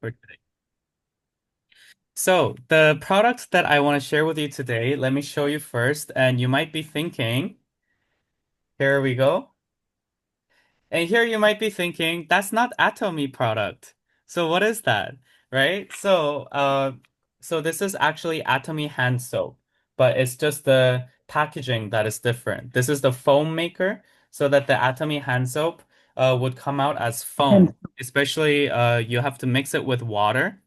for today. So the products that I want to share with you today, let me show you first. And you might be thinking, here we go. And here you might be thinking, that's not Atomy product. So what is that? Right? So this is actually Atomy hand soap, but it's just the packaging that is different. This is the foam maker, so that the Atomy hand soap would come out as foam. Especially you have to mix it with water.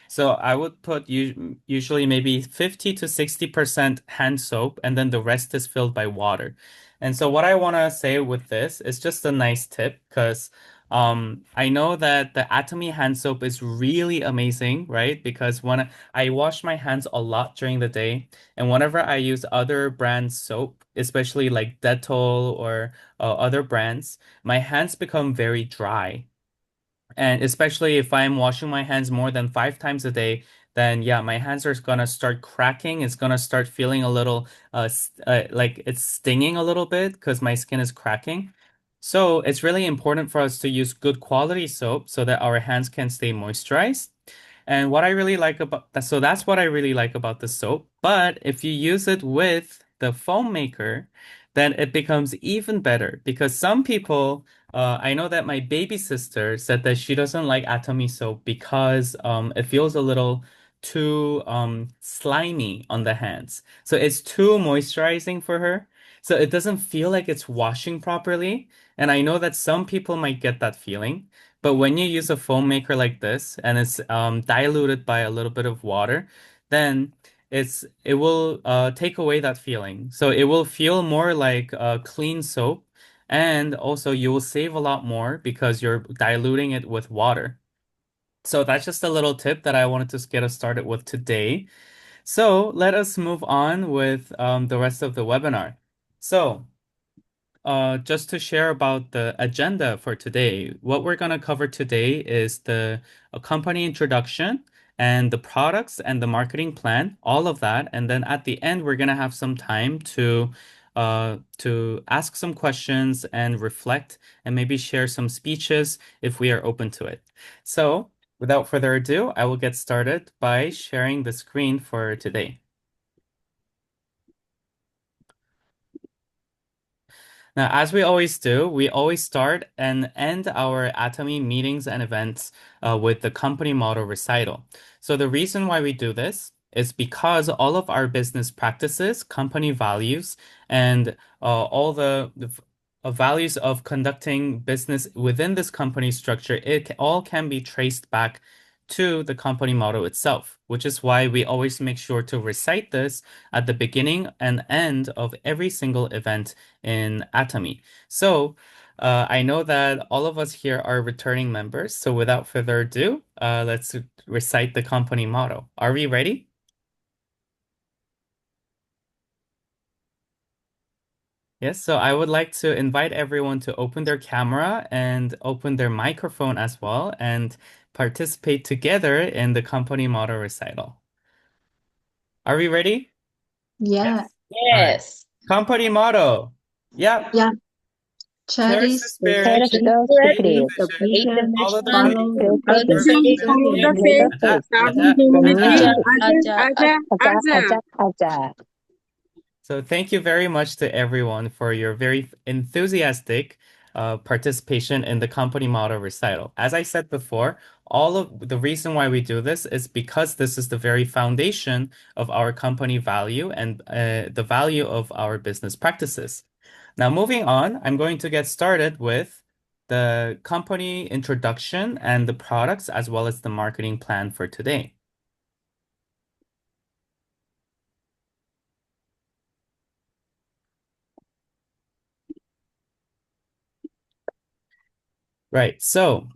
So I would put usually maybe 50 to 60% hand soap, and then the rest is filled by water. And so what I want to say with this is just a nice tip because I know that the Atomy hand soap is really amazing, right? Because when I wash my hands a lot during the day, and whenever I use other brand soap, especially like Dettol or other brands, my hands become very dry. And especially if I'm washing my hands more than 5 times a day, then yeah, my hands are gonna start cracking. It's gonna start feeling a little like it's stinging a little bit because my skin is cracking. So it's really important for us to use good quality soap so that our hands can stay moisturized. And what I really like about that, so that's what I really like about the soap. But if you use it with the foam maker, then it becomes even better because some people, I know that my baby sister said that she doesn't like Atomy soap because it feels a little too slimy on the hands. So it's too moisturizing for her. So it doesn't feel like it's washing properly. And I know that some people might get that feeling. But when you use a foam maker like this and it's diluted by a little bit of water, then it will take away that feeling. So it will feel more like clean soap, and also you will save a lot more because you're diluting it with water. So that's just a little tip that I wanted to get us started with today. So let us move on with the rest of the webinar. So just to share about the agenda for today, what we're going to cover today is the company introduction and the products and the marketing plan, all of that. And then at the end, we're going to have some time to ask some questions and reflect and maybe share some speeches if we are open to it. So without further ado, I will get started by sharing the screen for today. Now, as we always do, we always start and end our Atomy meetings and events with the company motto recital. So the reason why we do this is because all of our business practices, company values, and all the values of conducting business within this company structure, all can be traced back to the company motto itself, which is why we always make sure to recite this at the beginning and end of every single event in Atomy. So I know that all of us here are returning members. So without further ado, let's recite the company motto. Are we ready? Yes, so I would like to invite everyone to open their camera and open their microphone as well and participate together in the company motto recital. Are we ready? Yeah, Yes. All right. Yes. Company motto. Yep. yeah. Cherish Cherish the the spirit, Cherish spirit, the create the spirit, create the vision, create the vision, follow the vision, faith, follow the follow the purpose, faith, faith, and Follow the aim. and faith, the Aja, faith. aja, unity, Aja, aja. aja, aja, aja. aja. So thank you very much to everyone for your very enthusiastic participation in the company motto recital. As I said before, all of the reason why we do this is because this is the very foundation of our company value and the value of our business practices. Now, moving on, I'm going to get started with the company introduction and the products as well as the marketing plan for today. Right. So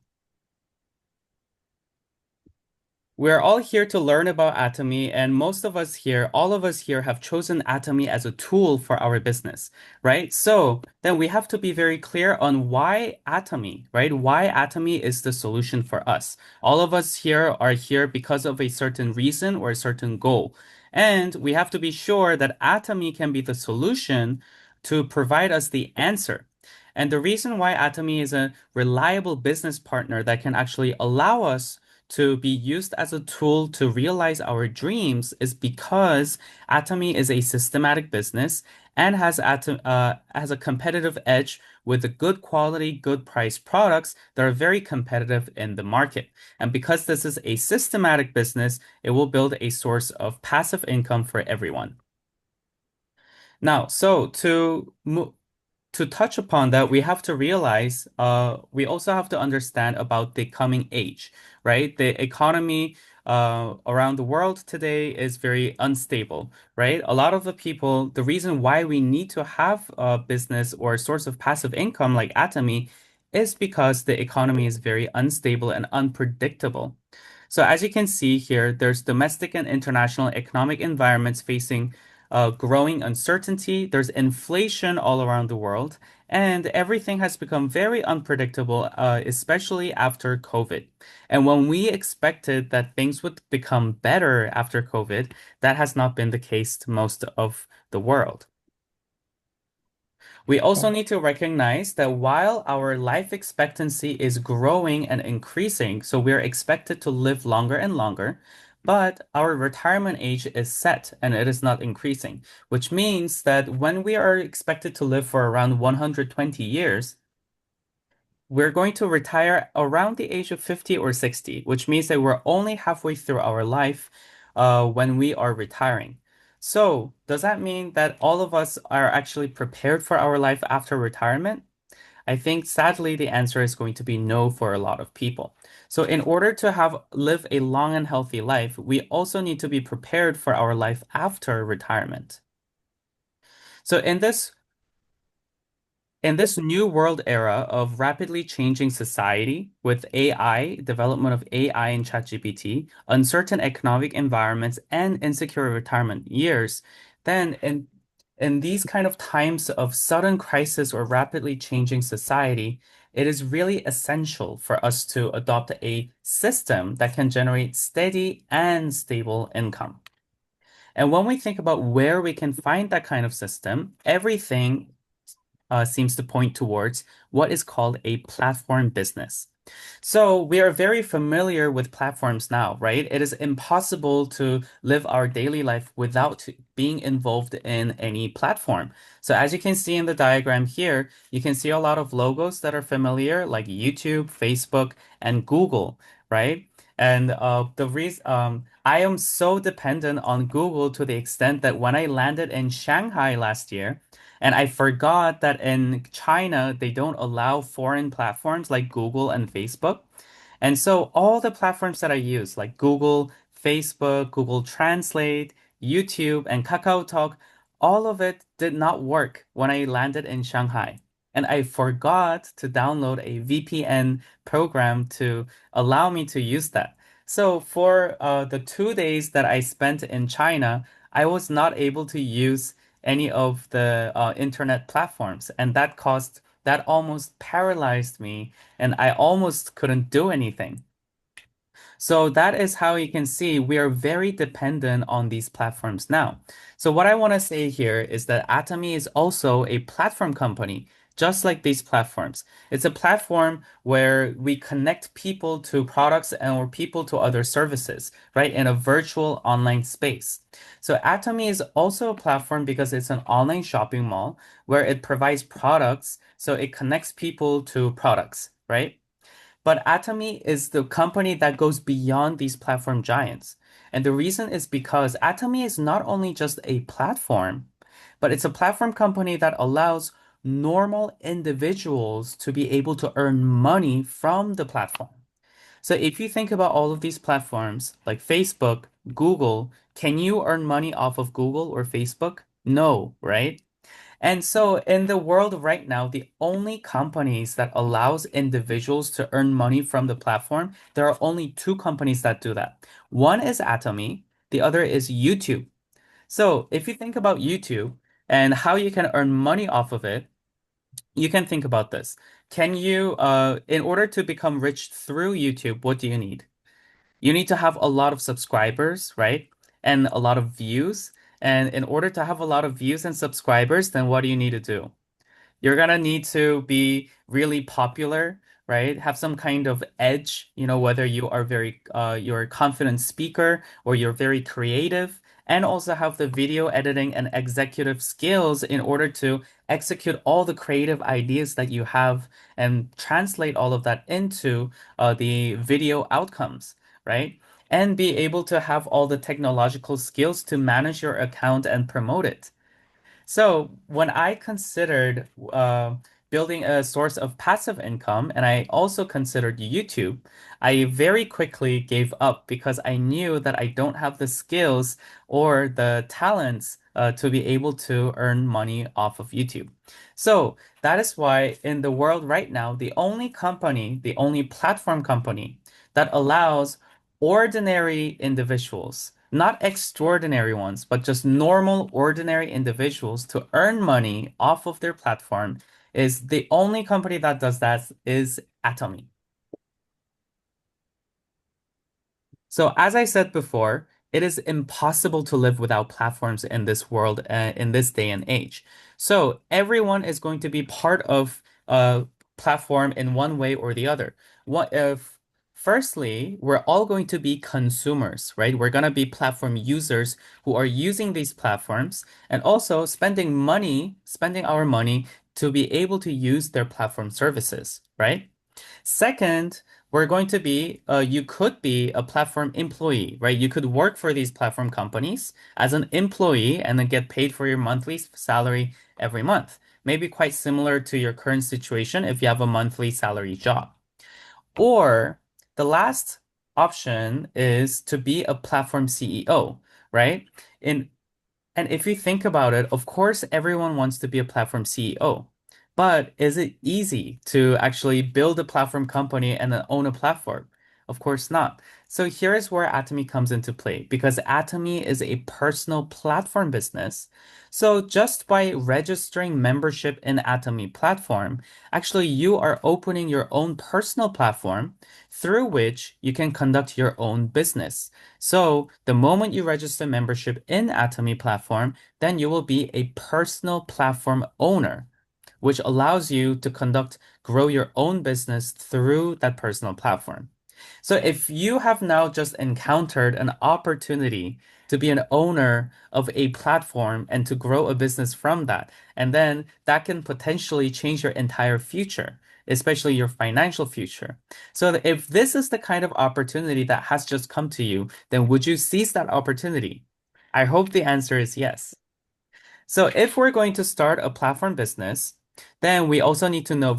we're all here to learn about Atomy, and most of us here, all of us here have chosen Atomy as a tool for our business, right? So then we have to be very clear on why Atomy, right? Why Atomy is the solution for us. All of us here are here because of a certain reason or a certain goal. And we have to be sure that Atomy can be the solution to provide us the answer. And the reason why Atomy is a reliable business partner that can actually allow us to be used as a tool to realize our dreams is because Atomy is a systematic business and has a competitive edge with the good quality, good price products that are very competitive in the market. And because this is a systematic business, it will build a source of passive income for everyone. Now, to touch upon that, we have to realize, we also have to understand about the coming age, right? The economy around the world today is very unstable, right? A lot of the people, the reason why we need to have a business or a source of passive income like Atomy is because the economy is very unstable and unpredictable. So as you can see here, there's domestic and international economic environments facing growing uncertainty. There's inflation all around the world, and everything has become very unpredictable, especially after COVID. And when we expected that things would become better after COVID, that has not been the case to most of the world. We also need to recognize that while our life expectancy is growing and increasing, so we're expected to live longer and longer, but our retirement age is set and it is not increasing, which means that when we are expected to live for around 120 years, we're going to retire around the age of 50 or 60, which means that we're only halfway through our life when we are retiring. So, does that mean that all of us are actually prepared for our life after retirement? I think sadly the answer is going to be no for a lot of people. So, in order to have live a long and healthy life, we also need to be prepared for our life after retirement. So, in this new world era of rapidly changing society with AI, development of AI and ChatGPT, uncertain economic environments, and insecure retirement years, then in these kind of times of sudden crisis or rapidly changing society, it is really essential for us to adopt a system that can generate steady and stable income. And when we think about where we can find that kind of system, everything seems to point towards what is called a platform business. So we are very familiar with platforms now, right? It is impossible to live our daily life without being involved in any platform. So as you can see in the diagram here, you can see a lot of logos that are familiar, like YouTube, Facebook, and Google, right? And the reason I am so dependent on Google to the extent that when I landed in Shanghai last year, and I forgot that in China, they don't allow foreign platforms like Google and Facebook. And so all the platforms that I use, like Google, Facebook, Google Translate, YouTube, and KakaoTalk, all of it did not work when I landed in Shanghai. And I forgot to download a VPN program to allow me to use that. So for the 2 days that I spent in China, I was not able to use any of the internet platforms, and that almost paralyzed me, and I almost couldn't do anything. So that is how you can see we are very dependent on these platforms now. So what I want to say here is that Atomy is also a platform company, just like these platforms. It's a platform where we connect people to products and or people to other services, right, in a virtual online space. So Atomy is also a platform because it's an online shopping mall where it provides products, so it connects people to products, right? But Atomy is the company that goes beyond these platform giants. And the reason is because Atomy is not only just a platform, but it's a platform company that allows normal individuals to be able to earn money from the platform. So if you think about all of these platforms like Facebook, Google, can you earn money off of Google or Facebook? No, right? And so in the world right now, the only companies that allows individuals to earn money from the platform, there are only two companies that do that. One is Atomy, the other is YouTube. So if you think about YouTube and how you can earn money off of it, you can think about this. In order to become rich through YouTube, what do you need? You need to have a lot of subscribers, right? And a lot of views. And in order to have a lot of views and subscribers, then what do you need to do? You're gonna need to be really popular right? Have some kind of edge, whether you're a confident speaker or you're very creative, and also have the video editing and executive skills in order to execute all the creative ideas that you have and translate all of that into the video outcomes, right? And be able to have all the technological skills to manage your account and promote it. So when I considered building a source of passive income, and I also considered YouTube, I very quickly gave up because I knew that I don't have the skills or the talents to be able to earn money off of YouTube. So that is why in the world right now, the only platform company that allows ordinary individuals, not extraordinary ones, but just normal, ordinary individuals to earn money off of their platform is the only company that does that is Atomy. So, as I said before, it is impossible to live without platforms in this world, in this day and age. So, everyone is going to be part of a platform in one way or the other. What if, firstly, we're all going to be consumers, right? We're going to be platform users who are using these platforms and also spending our money to be able to use their platform services, right? Second, you could be a platform employee, right? You could work for these platform companies as an employee and then get paid for your monthly salary every month. Maybe quite similar to your current situation if you have a monthly salary job. Or the last option is to be a platform CEO, right? In and if you think about it, of course, everyone wants to be a platform CEO. But is it easy to actually build a platform company and then own a platform? Of course not. So here's where Atomy comes into play because Atomy is a personal platform business. So just by registering membership in Atomy platform, actually you are opening your own personal platform through which you can conduct your own business. So the moment you register membership in Atomy platform, then you will be a personal platform owner, which allows you to grow your own business through that personal platform. So if you have now just encountered an opportunity to be an owner of a platform and to grow a business from that, and then that can potentially change your entire future, especially your financial future. So if this is the kind of opportunity that has just come to you, then would you seize that opportunity? I hope the answer is yes. So if we're going to start a platform business, then we also need to know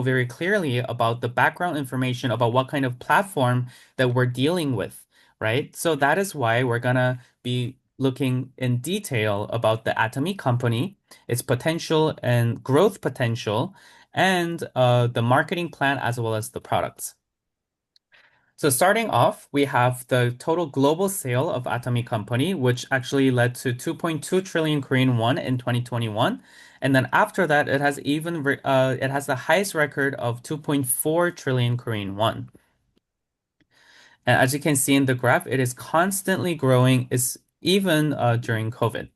very clearly about the background information about what kind of platform that we're dealing with, right? So that is why we're gonna be looking in detail about the Atomy company, its potential and growth potential, and the marketing plan as well as the products. So starting off, we have the total global sale of Atomy Company, which actually led to 2.2 trillion Korean won in 2021. And then after that, it has the highest record of 2.4 trillion Korean won. And as you can see in the graph, it is constantly growing, is even during COVID.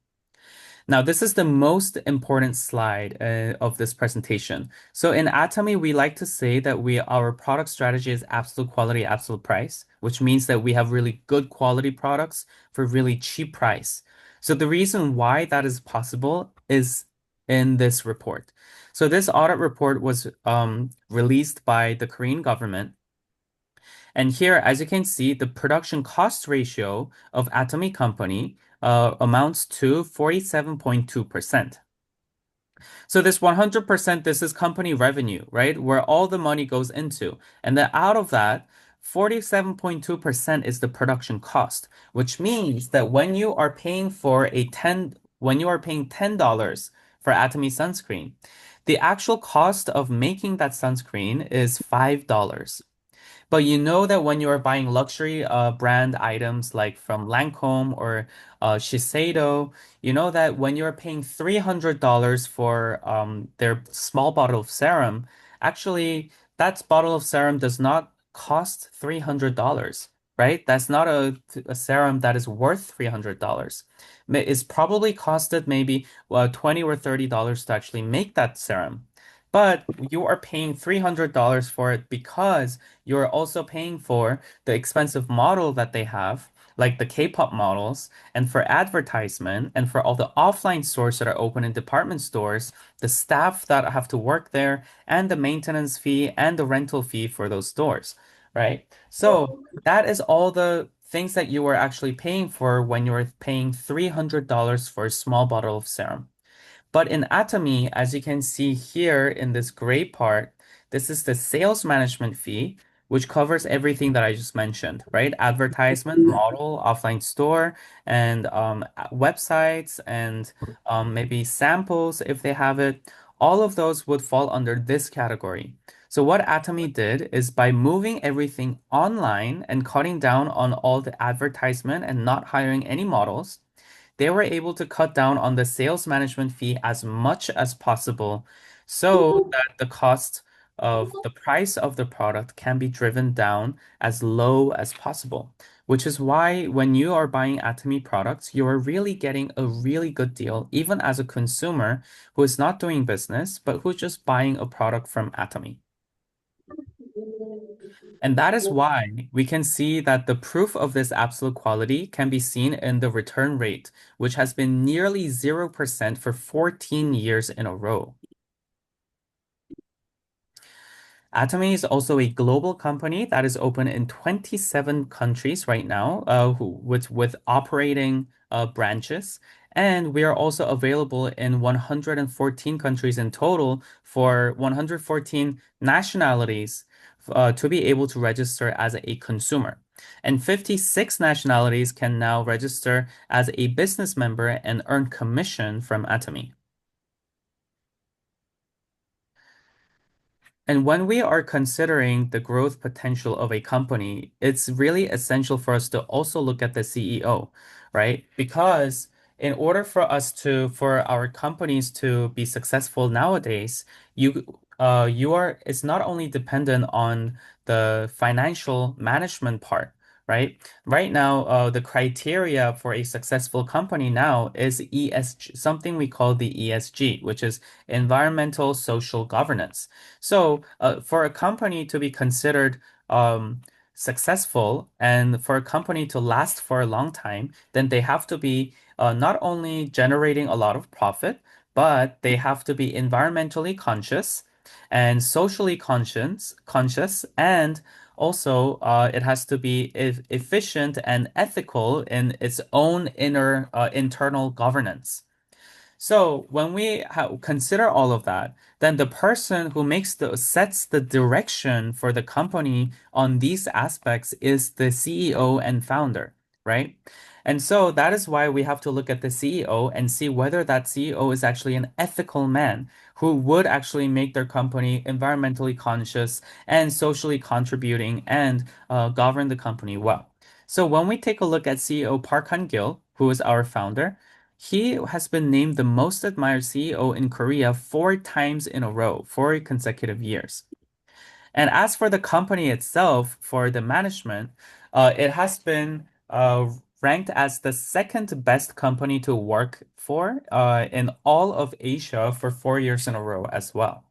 Now, this is the most important slide of this presentation. So in Atomy, we like to say that our product strategy is absolute quality, absolute price, which means that we have really good quality products for really cheap price. So the reason why that is possible is in this report. So this audit report was released by the Korean government. And here, as you can see, the production cost ratio of Atomy Company amounts to 47.2%. So this 100%, this is company revenue, right? Where all the money goes into. And then out of that, 47.2% is the production cost, which means that when you are paying $10 for Atomy sunscreen, the actual cost of making that sunscreen is $5. But you know that when you are buying luxury brand items like from Lancome or Shiseido, you know that when you're paying $300 for their small bottle of serum, actually that bottle of serum does not cost $300, right? That's not a serum that is worth $300. It's probably costed maybe $20 or $30 to actually make that serum. but you are paying $300 for it because you're also paying for the expensive model that they have, like the K-pop models, and for advertisement, and for all the offline stores that are open in department stores, the staff that have to work there, and the maintenance fee and the rental fee for those stores, right? So that is all the things that you are actually paying for when you're paying $300 for a small bottle of serum. But in Atomy, as you can see here in this gray part, this is the sales management fee, which covers everything that I just mentioned, right? Advertisement, model, offline store, and websites, and maybe samples if they have it. All of those would fall under this category. So what Atomy did is by moving everything online and cutting down on all the advertisement and not hiring any models, they were able to cut down on the sales management fee as much as possible so that the cost of the price of the product can be driven down as low as possible. Which is why when you are buying Atomy products, you are really getting a really good deal, even as a consumer who is not doing business, but who's just buying a product from Atomy. And that is why we can see that the proof of this absolute quality can be seen in the return rate, which has been nearly 0% for 14 years in a row. Atomy is also a global company that is open in 27 countries right now, with operating branches. And we are also available in 114 countries in total for 114 nationalities to be able to register as a consumer. And 56 nationalities can now register as a business member and earn commission from Atomy. And when we are considering the growth potential of a company, it's really essential for us to also look at the CEO, right? Because in order for our companies to be successful nowadays, it's not only dependent on the financial management part, right? Right now, the criteria for a successful company now is ESG, something we call the ESG, which is environmental social governance. So, for a company to be considered successful and for a company to last for a long time, then they have to be not only generating a lot of profit, but they have to be environmentally conscious and socially conscious, and also it has to be efficient and ethical in its own internal governance. So when we consider all of that, then the person who sets the direction for the company on these aspects is the CEO and founder, right? And so that is why we have to look at the CEO and see whether that CEO is actually an ethical man who would actually make their company environmentally conscious and socially contributing and govern the company well. So when we take a look at CEO Park Han-gil, who is our founder, he has been named the most admired CEO in Korea 4 times in a row, 4 consecutive years. And as for the company itself, for the management, it has been ranked as the second best company to work for in all of Asia for 4 years in a row as well.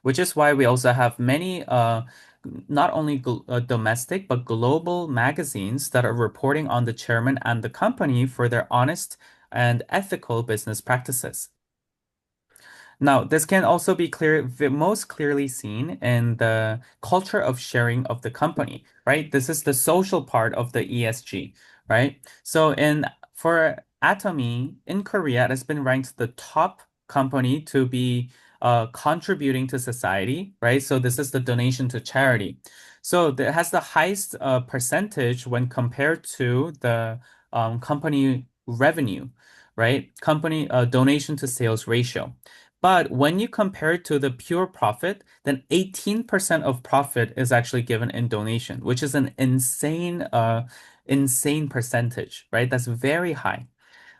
Which is why we also have many not only domestic but global magazines that are reporting on the chairman and the company for their honest and ethical business practices. Now, this can also be most clearly seen in the culture of sharing of the company, right? This is the social part of the ESG, right? So for Atomy in Korea, it has been ranked the top company to be contributing to society, right? So this is the donation to charity. So it has the highest percentage when compared to the company revenue, right? Company donation to sales ratio. But when you compare it to the pure profit, then 18% of profit is actually given in donation, which is an insane percentage, right? That's very high,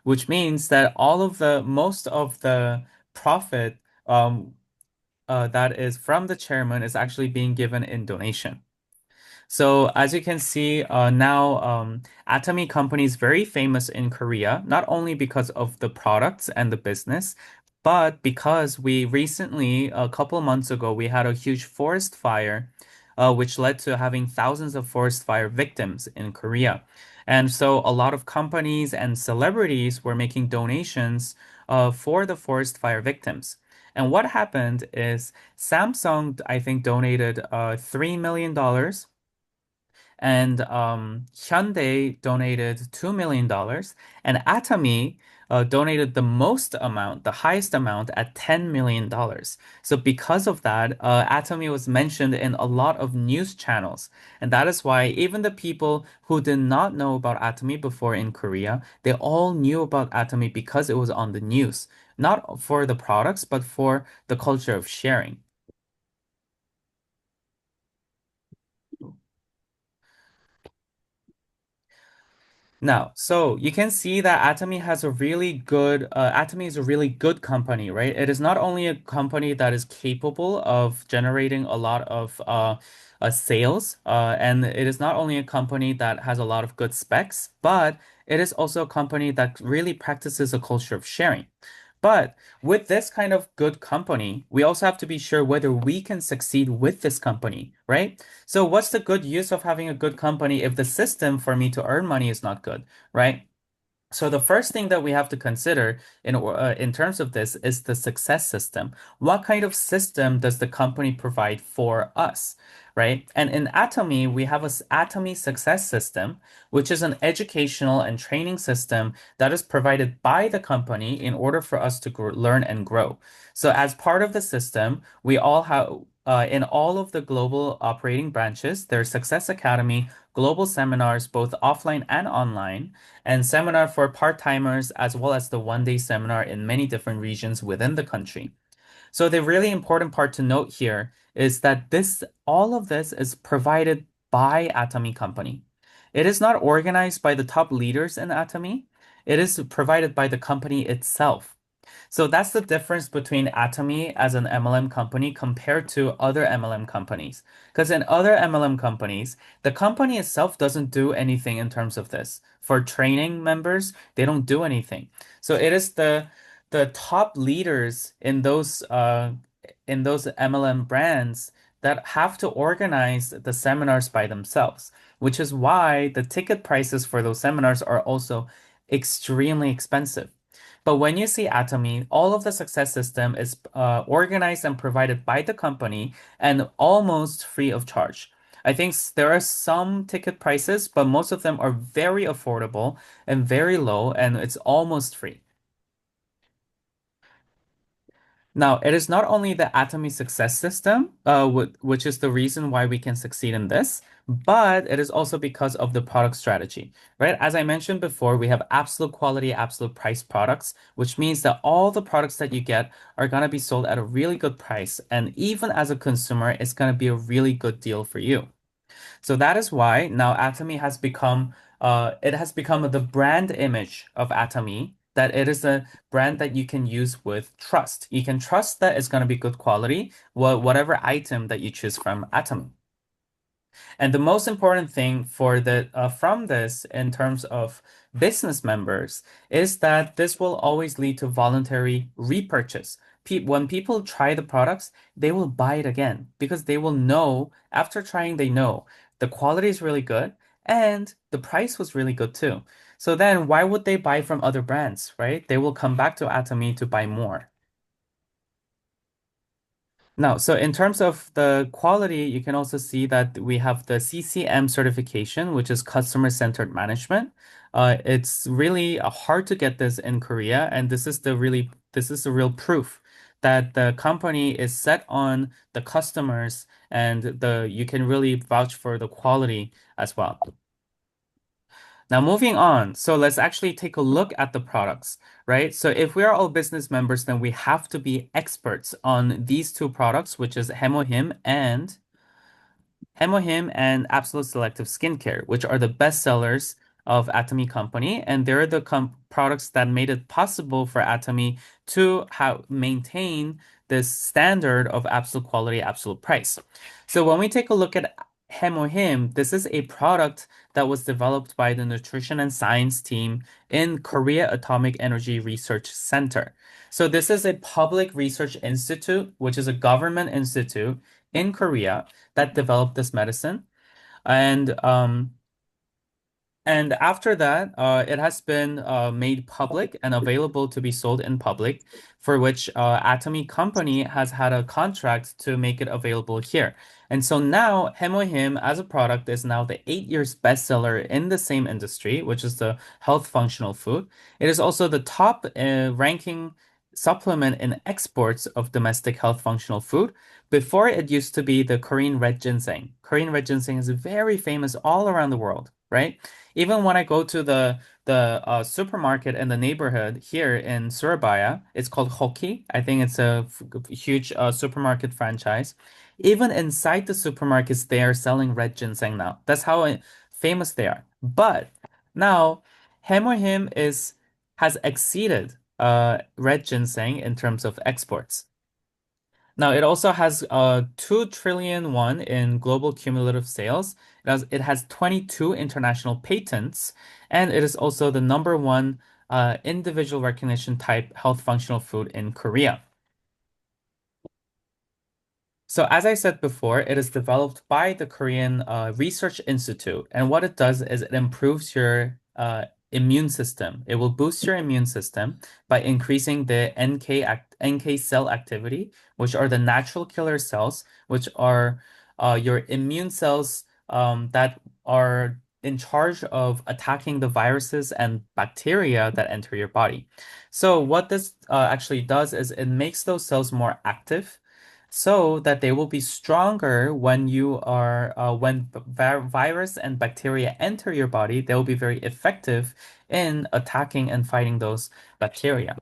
which means that most of the profit that is from the chairman is actually being given in donation. So as you can see now, Atomy Company is very famous in Korea, not only because of the products and the business, But because we recently, a couple months ago, we had a huge forest fire, which led to having thousands of forest fire victims in Korea. And so a lot of companies and celebrities were making donations for the forest fire victims. And what happened is Samsung, I think, donated $3 million, and Hyundai donated $2 million, and Atomy donated the most amount, the highest amount at $10 million. So because of that, Atomy was mentioned in a lot of news channels, and that is why even the people who did not know about Atomy before in Korea, they all knew about Atomy because it was on the news, not for the products, but for the culture of sharing. Now, so you can see that Atomy is a really good company, right? It is not only a company that is capable of generating a lot of sales, and it is not only a company that has a lot of good specs, but it is also a company that really practices a culture of sharing. But with this kind of good company, we also have to be sure whether we can succeed with this company, right? So what's the good use of having a good company if the system for me to earn money is not good, right? So the first thing that we have to consider in terms of this is the success system. What kind of system does the company provide for us, right? And in Atomy, we have a Atomy success system, which is an educational and training system that is provided by the company in order for us to learn and grow. So as part of the system, we all have in all of the global operating branches, there's Success Academy, global seminars, both offline and online, and seminar for part-timers, as well as the one-day seminar in many different regions within the country. So the really important part to note here is that all of this is provided by Atomy Company. It is not organized by the top leaders in Atomy. It is provided by the company itself. So that's the difference between Atomy as an MLM company compared to other MLM companies. Because in other MLM companies, the company itself doesn't do anything in terms of this. For training members, they don't do anything. So it is the top leaders in those MLM brands that have to organize the seminars by themselves, which is why the ticket prices for those seminars are also extremely expensive. But when you see Atomy, all of the success system is organized and provided by the company and almost free of charge. I think there are some ticket prices, but most of them are very affordable and very low, and it's almost free. Now, it is not only the Atomy success system, which is the reason why we can succeed in this, but it is also because of the product strategy, right? As I mentioned before, we have absolute quality, absolute price products, which means that all the products that you get are going to be sold at a really good price. And even as a consumer, it's going to be a really good deal for you. So that is why now Atomy has become it has become the brand image of Atomy, that it is a brand that you can use with trust. You can trust that it's going to be good quality, whatever item that you choose from Atomy. And the most important thing for the from this in terms of business members is that this will always lead to voluntary repurchase. When people try the products, they will buy it again because they will know after trying, they know the quality is really good and the price was really good too. So then why would they buy from other brands, right? They will come back to Atomy to buy more. Now, so in terms of the quality, you can also see that we have the CCM certification, which is customer centered management. It's really hard to get this in Korea, and this is the real proof that the company is set on the customers and the you can really vouch for the quality as well. Now, moving on. So let's actually take a look at the products, right? So if we are all business members, then we have to be experts on these two products, which is Hemohim and Absolute Selective Skincare, which are the best sellers of Atomy Company. And they're the products that made it possible for Atomy to maintain this standard of absolute quality, absolute price. So when we take a look at Hemohim, this is a product that was developed by the nutrition and science team in Korea Atomic Energy Research Center. So this is a public research institute, which is a government institute in Korea that developed this medicine. And and after that, it has been made public and available to be sold in public, for which Atomy Company has had a contract to make it available here. And so now, Hemohim as a product is now the 8 years bestseller in the same industry, which is the health functional food. It is also the top ranking supplement in exports of domestic health functional food. Before it used to be the Korean red ginseng. Korean red ginseng is very famous all around the world, right? Even when I go to the supermarket in the neighborhood here in Surabaya, it's called Hoki. I think it's a huge supermarket franchise. Even inside the supermarkets, they are selling red ginseng now. That's how famous they are. But now, Him is has exceeded red ginseng in terms of exports. Now, it also has 2 trillion won in global cumulative sales. It has 22 international patents, and it is also the number one individual recognition type health functional food in Korea. So, as I said before, it is developed by the Korean Research Institute. And what it does is it improves your immune system. It will boost your immune system by increasing the NK cell activity, which are the natural killer cells, which are your immune cells that are in charge of attacking the viruses and bacteria that enter your body. So, what this actually does is it makes those cells more active so that they will be stronger when when virus and bacteria enter your body, they will be very effective in attacking and fighting those bacteria.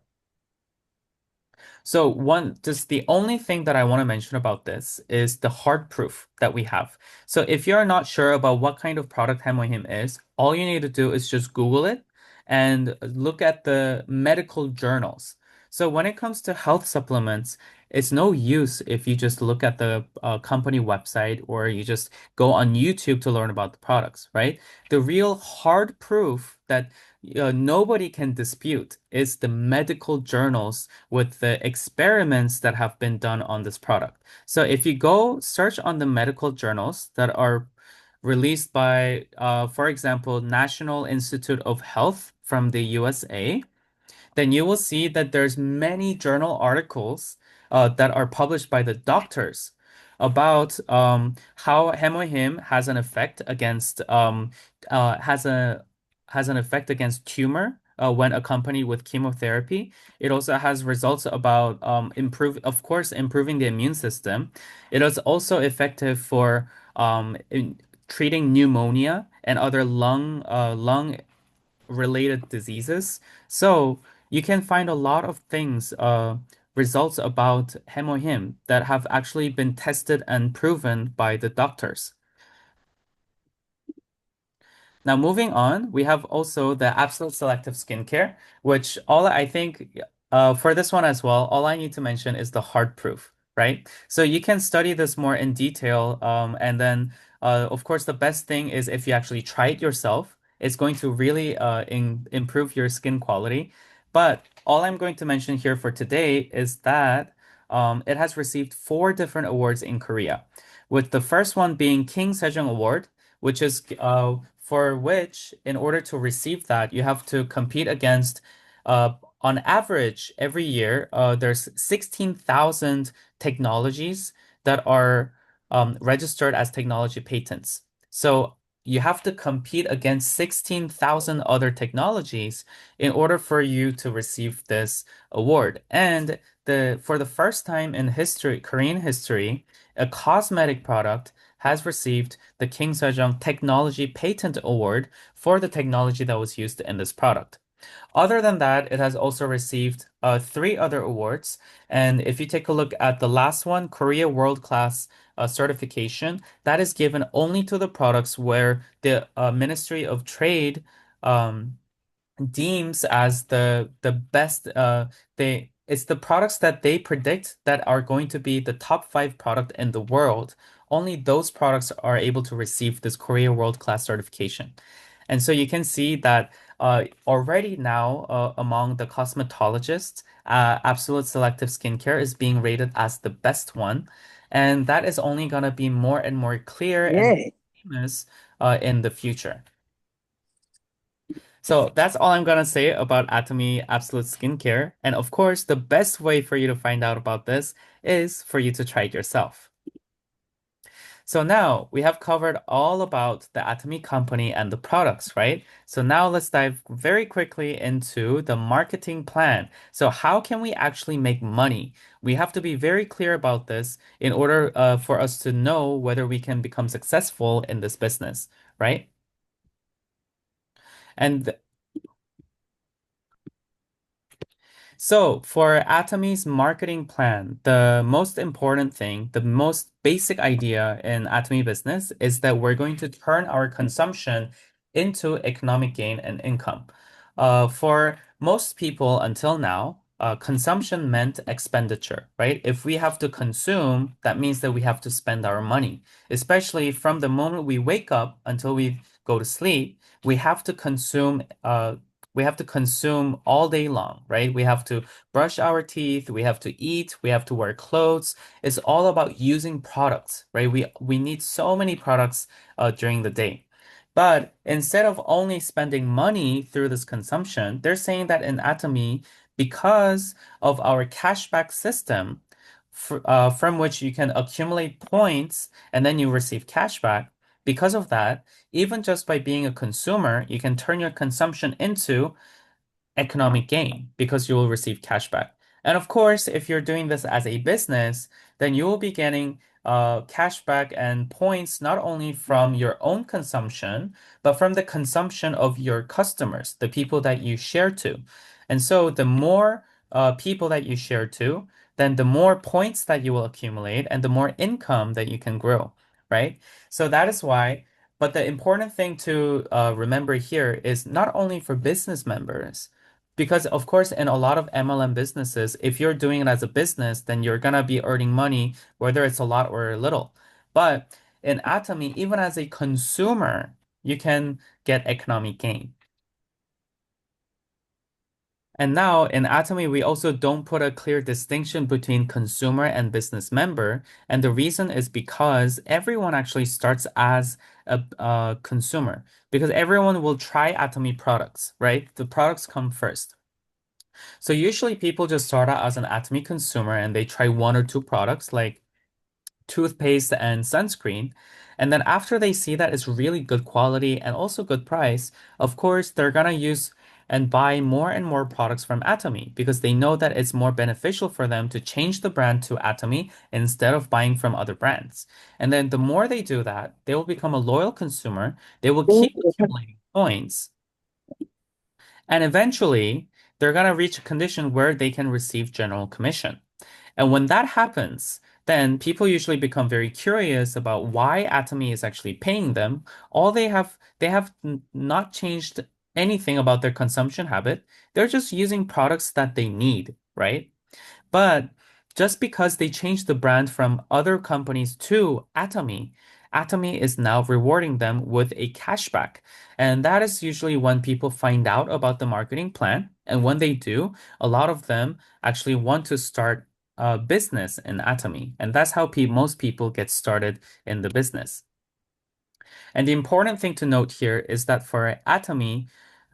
So just the only thing that I want to mention about this is the hard proof that we have. So if you're not sure about what kind of product Hemohim is, all you need to do is just Google it and look at the medical journals. So when it comes to health supplements, it's no use if you just look at the company website or you just go on YouTube to learn about the products, right? The real hard proof that nobody can dispute is the medical journals with the experiments that have been done on this product. So if you go search on the medical journals that are released by, for example, National Institute of Health from the USA, then you will see that there's many journal articles that are published by the doctors about how hemohim has an effect against has an effect against tumor when accompanied with chemotherapy. It also has results about of course, improving the immune system. It is also effective for treating pneumonia and other lung related diseases. So you can find a lot of things, results about hemohim that have actually been tested and proven by the doctors. Now, moving on, we have also the absolute selective skincare, which all I think for this one as well, all I need to mention is the hard proof, right? So you can study this more in detail. And then, of course, the best thing is if you actually try it yourself, it's going to really improve your skin quality. But all I'm going to mention here for today is that it has received 4 different awards in Korea, with the first one being King Sejong Award, which is for which, in order to receive that, you have to compete against, on average, every year, there's 16,000 technologies that are registered as technology patents. So you have to compete against 16,000 other technologies in order for you to receive this award. And for the first time in history, Korean history, a cosmetic product has received the King Sejong Technology Patent Award for the technology that was used in this product. Other than that, it has also received 3 other awards. And if you take a look at the last one, Korea World Class certification, that is given only to the products where the Ministry of Trade um, deems as the best. It's the products that they predict that are going to be the top 5 product in the world only those products are able to receive this Korea World Class certification. And so you can see that already now among the cosmetologists, Absolute Selective Skincare is being rated as the best one. And that is only going to be more and more clear and Yay. famous in the future. So that's all I'm gonna say about Atomy Absolute Skincare. And of course, the best way for you to find out about this is for you to try it yourself. So now we have covered all about the Atomy company and the products, right? So now let's dive very quickly into the marketing plan. So how can we actually make money? We have to be very clear about this in order for us to know whether we can become successful in this business, right? And So, for Atomy's marketing plan, the most important thing, the most basic idea in Atomy business is that we're going to turn our consumption into economic gain and income. For most people until now, consumption meant expenditure, right? If we have to consume, that means that we have to spend our money, especially from the moment we wake up until we go to sleep. We have to consume we have to consume all day long, right? We have to brush our teeth, we have to eat, we have to wear clothes. It's all about using products, right? We need so many products during the day. But instead of only spending money through this consumption, they're saying that in Atomy, because of our cashback system, from which you can accumulate points and then you receive cashback, because of that, even just by being a consumer, you can turn your consumption into economic gain because you will receive cashback. And of course, if you're doing this as a business, then you will be getting cashback and points not only from your own consumption, but from the consumption of your customers, the people that you share to. And so the more people that you share to, then the more points that you will accumulate and the more income that you can grow, right? So that is why. But the important thing to remember here is not only for business members, because of course, in a lot of MLM businesses, if you're doing it as a business, then you're gonna be earning money, whether it's a lot or a little. But in Atomy, even as a consumer, you can get economic gain. And now in Atomy, we also don't put a clear distinction between consumer and business member. And the reason is because everyone actually starts as a consumer, because everyone will try Atomy products, right? The products come first. So usually people just start out as an Atomy consumer and they try one or two products like toothpaste and sunscreen. And then after they see that it's really good quality and also good price, of course, they're gonna use and buy more and more products from Atomy because they know that it's more beneficial for them to change the brand to Atomy instead of buying from other brands. And then the more they do that, they will become a loyal consumer. They will keep accumulating points. And eventually, they're going to reach a condition where they can receive general commission. And when that happens, then people usually become very curious about why Atomy is actually paying them. They have not changed anything about their consumption habit. They're just using products that they need, right? But just because they changed the brand from other companies to Atomy, Atomy is now rewarding them with a cashback. And that is usually when people find out about the marketing plan. And when they do, a lot of them actually want to start a business in Atomy. And that's how most people get started in the business. And the important thing to note here is that for Atomy,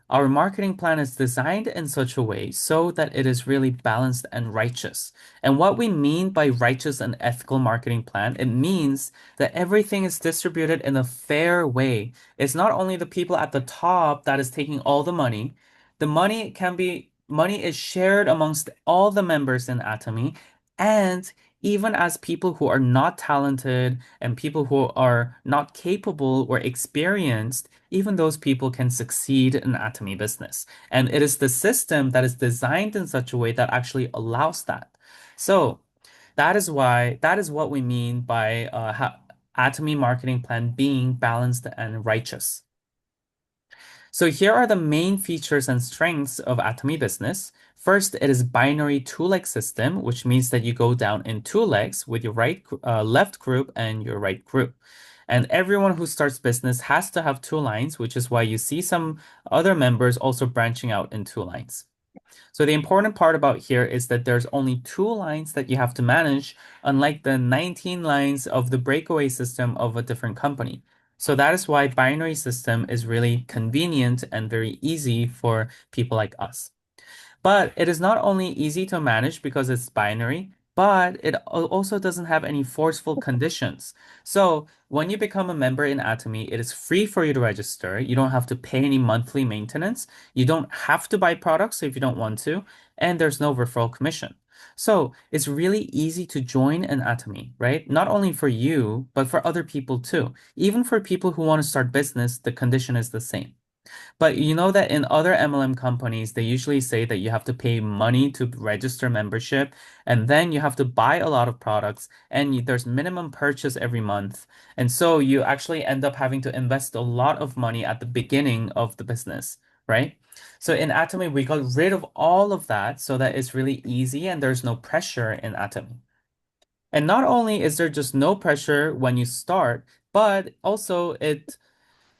our marketing plan is designed in such a way so that it is really balanced and righteous. And what we mean by righteous and ethical marketing plan, it means that everything is distributed in a fair way. It's not only the people at the top that is taking all the money. Money is shared amongst all the members in Atomy, and even as people who are not talented and people who are not capable or experienced, even those people can succeed in Atomy business. And it is the system that is designed in such a way that actually allows that. So that is what we mean by Atomy marketing plan being balanced and righteous. So here are the main features and strengths of Atomy Business. First, it is binary two-leg system, which means that you go down in two legs with your left group and your right group. And everyone who starts business has to have two lines, which is why you see some other members also branching out in two lines. So the important part about here is that there's only two lines that you have to manage, unlike the 19 lines of the breakaway system of a different company. So that is why binary system is really convenient and very easy for people like us. But it is not only easy to manage because it's binary, but it also doesn't have any forceful conditions. So when you become a member in Atomy, it is free for you to register. You don't have to pay any monthly maintenance. You don't have to buy products if you don't want to, and there's no referral commission. So it's really easy to join an Atomy, right? Not only for you, but for other people too. Even for people who want to start business, the condition is the same. But you know that in other MLM companies, they usually say that you have to pay money to register membership, and then you have to buy a lot of products, and there's minimum purchase every month. And so you actually end up having to invest a lot of money at the beginning of the business, right? So in Atomy, we got rid of all of that so that it's really easy and there's no pressure in Atomy. And not only is there just no pressure when you start, but also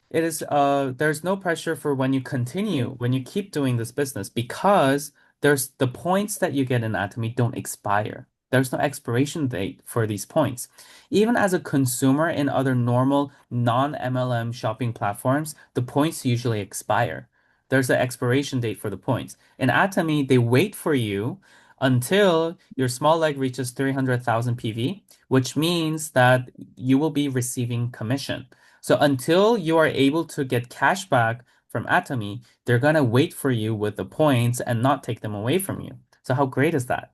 there's no pressure for when you continue, when you keep doing this business, because there's the points that you get in Atomy don't expire. There's no expiration date for these points. Even as a consumer in other normal non-MLM shopping platforms, the points usually expire. There's an expiration date for the points. In Atomy, they wait for you until your small leg reaches 300,000 PV, which means that you will be receiving commission. So until you are able to get cash back from Atomy, they're gonna wait for you with the points and not take them away from you. So how great is that?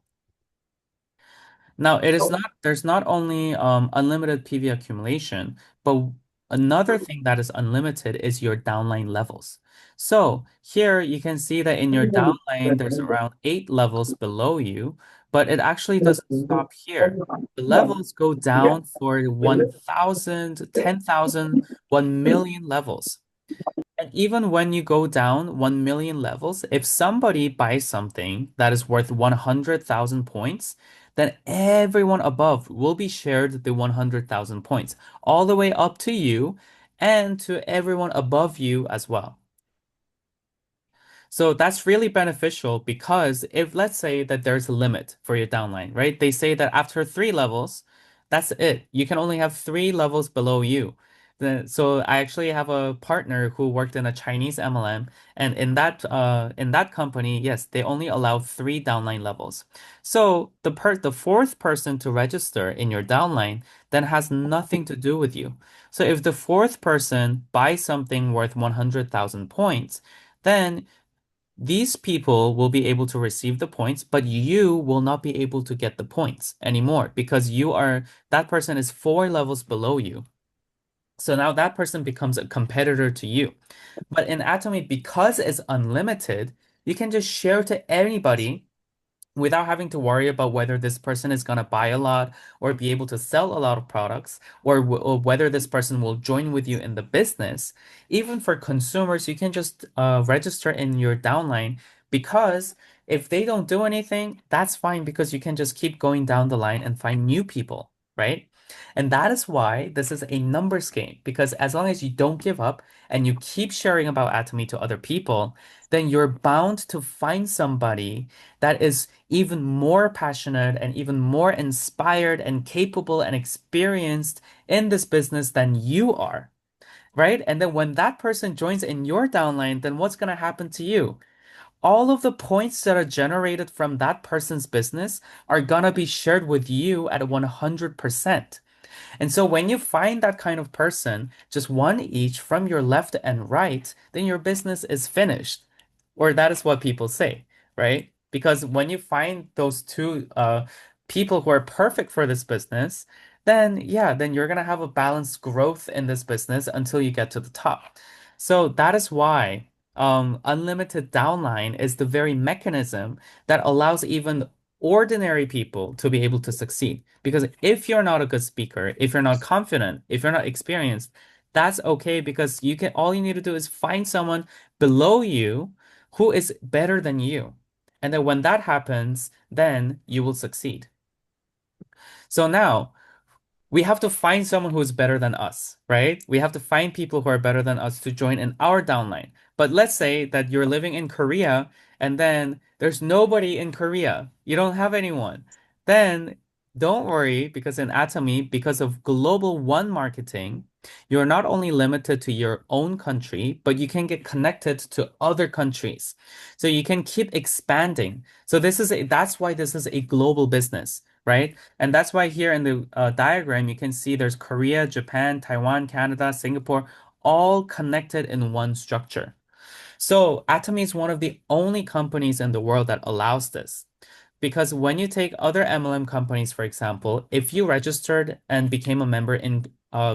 Now, there's not only unlimited PV accumulation, but another thing that is unlimited is your downline levels. So here you can see that in your downline, there's around 8 levels below you, but it actually doesn't stop here. The levels go down for 1,000, 10,000, 1,000,000 levels. And even when you go down 1 million levels, if somebody buys something that is worth 100,000 points, then everyone above will be shared the 100,000 points, all the way up to you and to everyone above you as well. So that's really beneficial because if let's say that there's a limit for your downline, right? They say that after 3 levels, that's it. You can only have 3 levels below you. So I actually have a partner who worked in a Chinese MLM, and in that company, yes, they only allow 3 downline levels. So the fourth person to register in your downline then has nothing to do with you. So if the fourth person buys something worth 100,000 points, then these people will be able to receive the points, but you will not be able to get the points anymore because that person is 4 levels below you. So now that person becomes a competitor to you. But in Atomy, because it's unlimited, you can just share to anybody without having to worry about whether this person is going to buy a lot or be able to sell a lot of products or whether this person will join with you in the business. Even for consumers, you can just register in your downline because if they don't do anything, that's fine because you can just keep going down the line and find new people, right? And that is why this is a numbers game because as long as you don't give up and you keep sharing about Atomy to other people, then you're bound to find somebody that is even more passionate and even more inspired and capable and experienced in this business than you are, right? And then when that person joins in your downline, then what's going to happen to you? All of the points that are generated from that person's business are going to be shared with you at 100%. And so when you find that kind of person, just one each from your left and right, then your business is finished. Or that is what people say, right? Because when you find those two people who are perfect for this business, then yeah, then you're gonna have a balanced growth in this business until you get to the top. So that is why unlimited downline is the very mechanism that allows even ordinary people to be able to succeed. Because if you're not a good speaker, if you're not confident, if you're not experienced, That's okay because you can all you need to do is find someone below you who is better than you. And then when that happens, then you will succeed. So now we have to find someone who's better than us, right? We have to find people who are better than us to join in our downline. But let's say that you're living in Korea and then there's nobody in Korea. You don't have anyone. Then don't worry because in Atomy, because of global one marketing, you're not only limited to your own country, but you can get connected to other countries. So you can keep expanding. So that's why this is a global business, right? And that's why here in the diagram, you can see there's Korea, Japan, Taiwan, Canada, Singapore, all connected in one structure. So Atomy is one of the only companies in the world that allows this. Because when you take other MLM companies, for example, if you registered and became a member in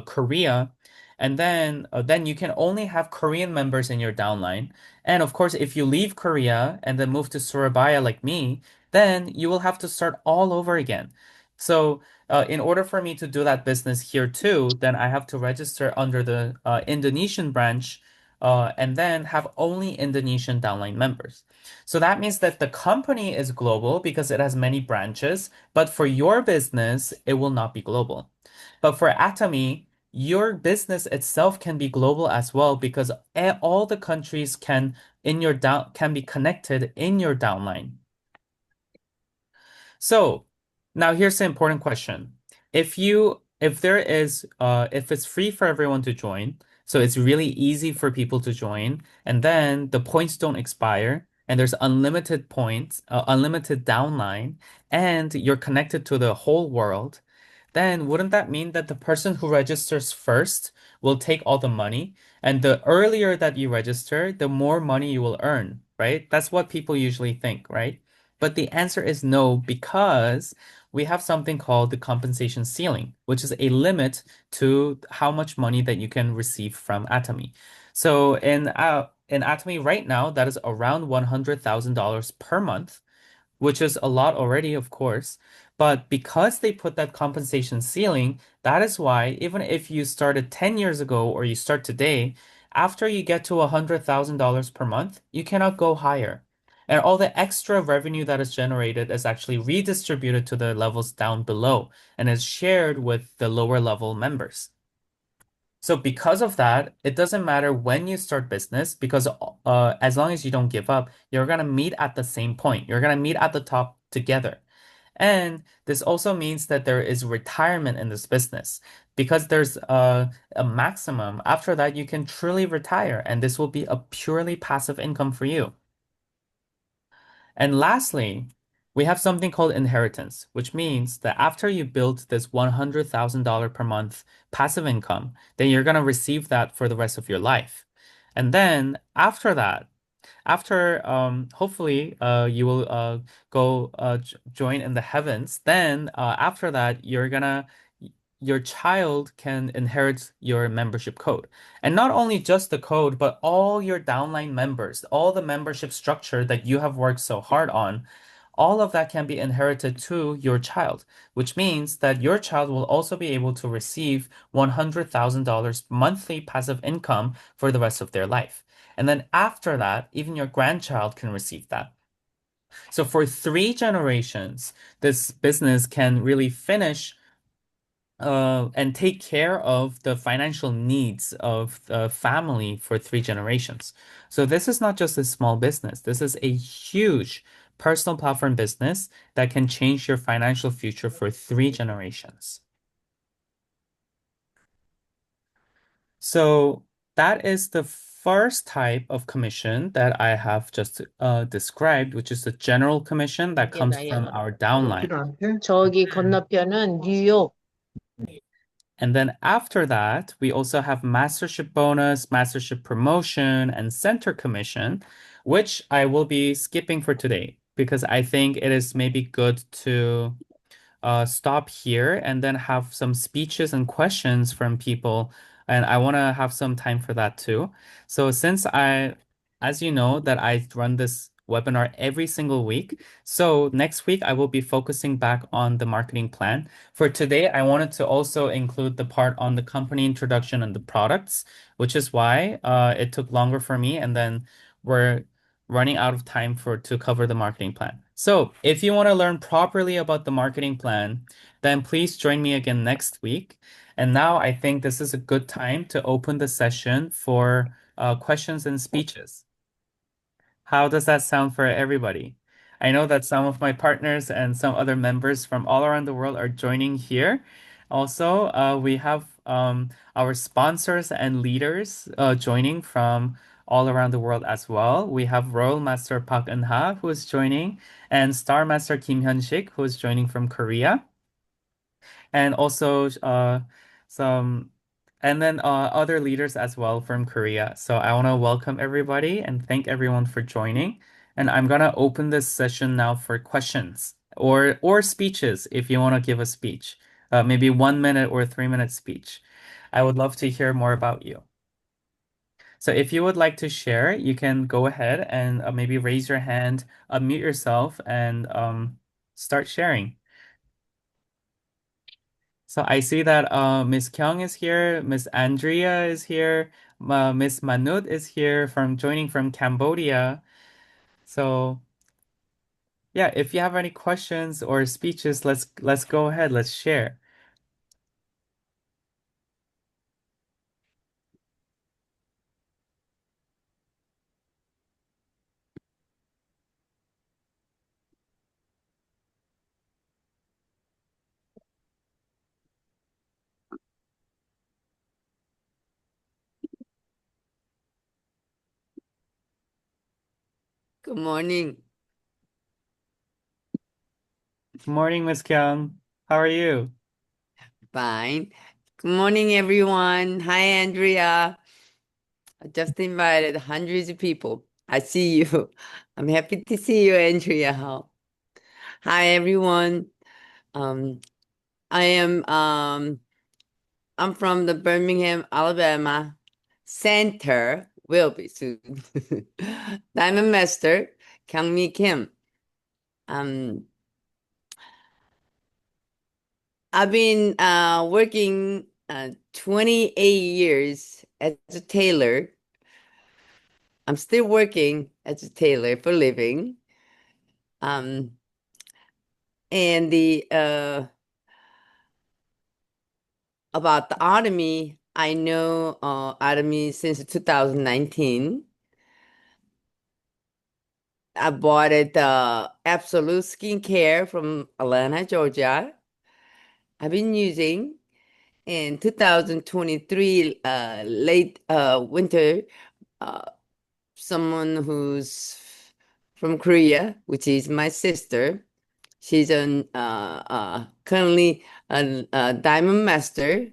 Korea, and then you can only have Korean members in your downline. And of course, if you leave Korea and then move to Surabaya like me, then you will have to start all over again. So in order for me to do that business here too, then I have to register under the Indonesian branch and then have only Indonesian downline members. So that means that the company is global because it has many branches, but for your business, it will not be global. But for Atomy, your business itself can be global as well because all the countries can be connected in your downline. So now here's the important question. If it's free for everyone to join, so it's really easy for people to join, and then the points don't expire, and there's unlimited points, unlimited downline, and you're connected to the whole world, then wouldn't that mean that the person who registers first will take all the money? And the earlier that you register, the more money you will earn, right? That's what people usually think, right? But the answer is no, because we have something called the compensation ceiling, which is a limit to how much money that you can receive from Atomy. So in Atomy right now, that is around $100,000 per month, which is a lot already, of course. But because they put that compensation ceiling, that is why even if you started 10 years ago or you start today, after you get to $100,000 per month, you cannot go higher. And all the extra revenue that is generated is actually redistributed to the levels down below and is shared with the lower level members. So because of that, it doesn't matter when you start business because as long as you don't give up, you're gonna meet at the same point. You're gonna meet at the top together. And this also means that there is retirement in this business because there's a maximum. After that, you can truly retire, and this will be a purely passive income for you. And lastly, we have something called inheritance, which means that after you build this $100,000 per month passive income, then you're going to receive that for the rest of your life. And then after that, after hopefully you will go join in the heavens, then after that, your child can inherit your membership code. And not only just the code, but all your downline members, all the membership structure that you have worked so hard on, all of that can be inherited to your child, which means that your child will also be able to receive $100,000 monthly passive income for the rest of their life. And then after that, even your grandchild can receive that. So for 3 generations, this business can really finish and take care of the financial needs of the family for 3 generations. So this is not just a small business. This is a huge personal platform business that can change your financial future for 3 generations. So that is the first type of commission that I have just described, which is the general commission that 이게 comes from 나야. our downline. 저기 건너편은 뉴욕. And then after that, we also have mastership bonus, mastership promotion, and center commission, which I will be skipping for today because I think it is maybe good to stop here and then have some speeches and questions from people. And I want to have some time for that too. So as you know, that I run this webinar every single week. So next week, I will be focusing back on the marketing plan. For today, I wanted to also include the part on the company introduction and the products, which is why it took longer for me. And then we're running out of time to cover the marketing plan. So if you want to learn properly about the marketing plan, then please join me again next week. And now I think this is a good time to open the session for questions and speeches. How does that sound for everybody? I know that some of my partners and some other members from all around the world are joining here. Also, we have our sponsors and leaders joining from all around the world as well. We have Royal Master Park Eun-ha, who is joining, and Star Master Kim Hyun-sik, who is joining from Korea, and also some and then other leaders as well from Korea. So I want to welcome everybody and thank everyone for joining. And I'm gonna open this session now for questions or speeches if you want to give a speech, maybe 1 minute or 3 minute speech. I would love to hear more about you. So if you would like to share, you can go ahead and maybe raise your hand, unmute yourself, and start sharing. So I see that Miss Kyung is here, Miss Andrea is here, Miss Manut is here from joining from Cambodia. So yeah, if you have any questions or speeches, let's go ahead, let's share. Good morning. Good morning, Miss Kyung. How are you? Fine. Good morning, everyone. Hi, Andrea. I just invited hundreds of people. I see you. I'm happy to see you, Andrea. Hi, everyone. Um, I am I'm from the Birmingham, Alabama Center. Will be soon. Diamond Master, Kyungmi Kim. Um, I've been working 28 years as a tailor. I'm still working as a tailor for living. Um, and the about the Atomy, I know Atomy since 2019. I bought it Absolute Skincare from Atlanta, Georgia. I've been using in 2023 late winter. Uh, Someone who's from Korea, which is my sister. She's currently a diamond master.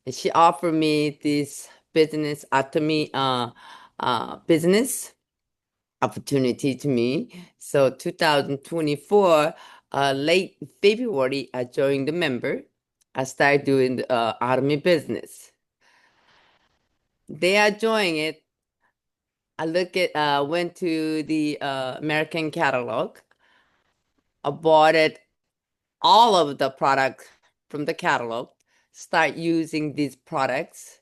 And she offered me this business atomy business opportunity to me. So 2024, late February, I joined the member. I started doing the atomy business. They are joining it. Went to the American catalog. I bought it, all of the products from the catalog, start using these products,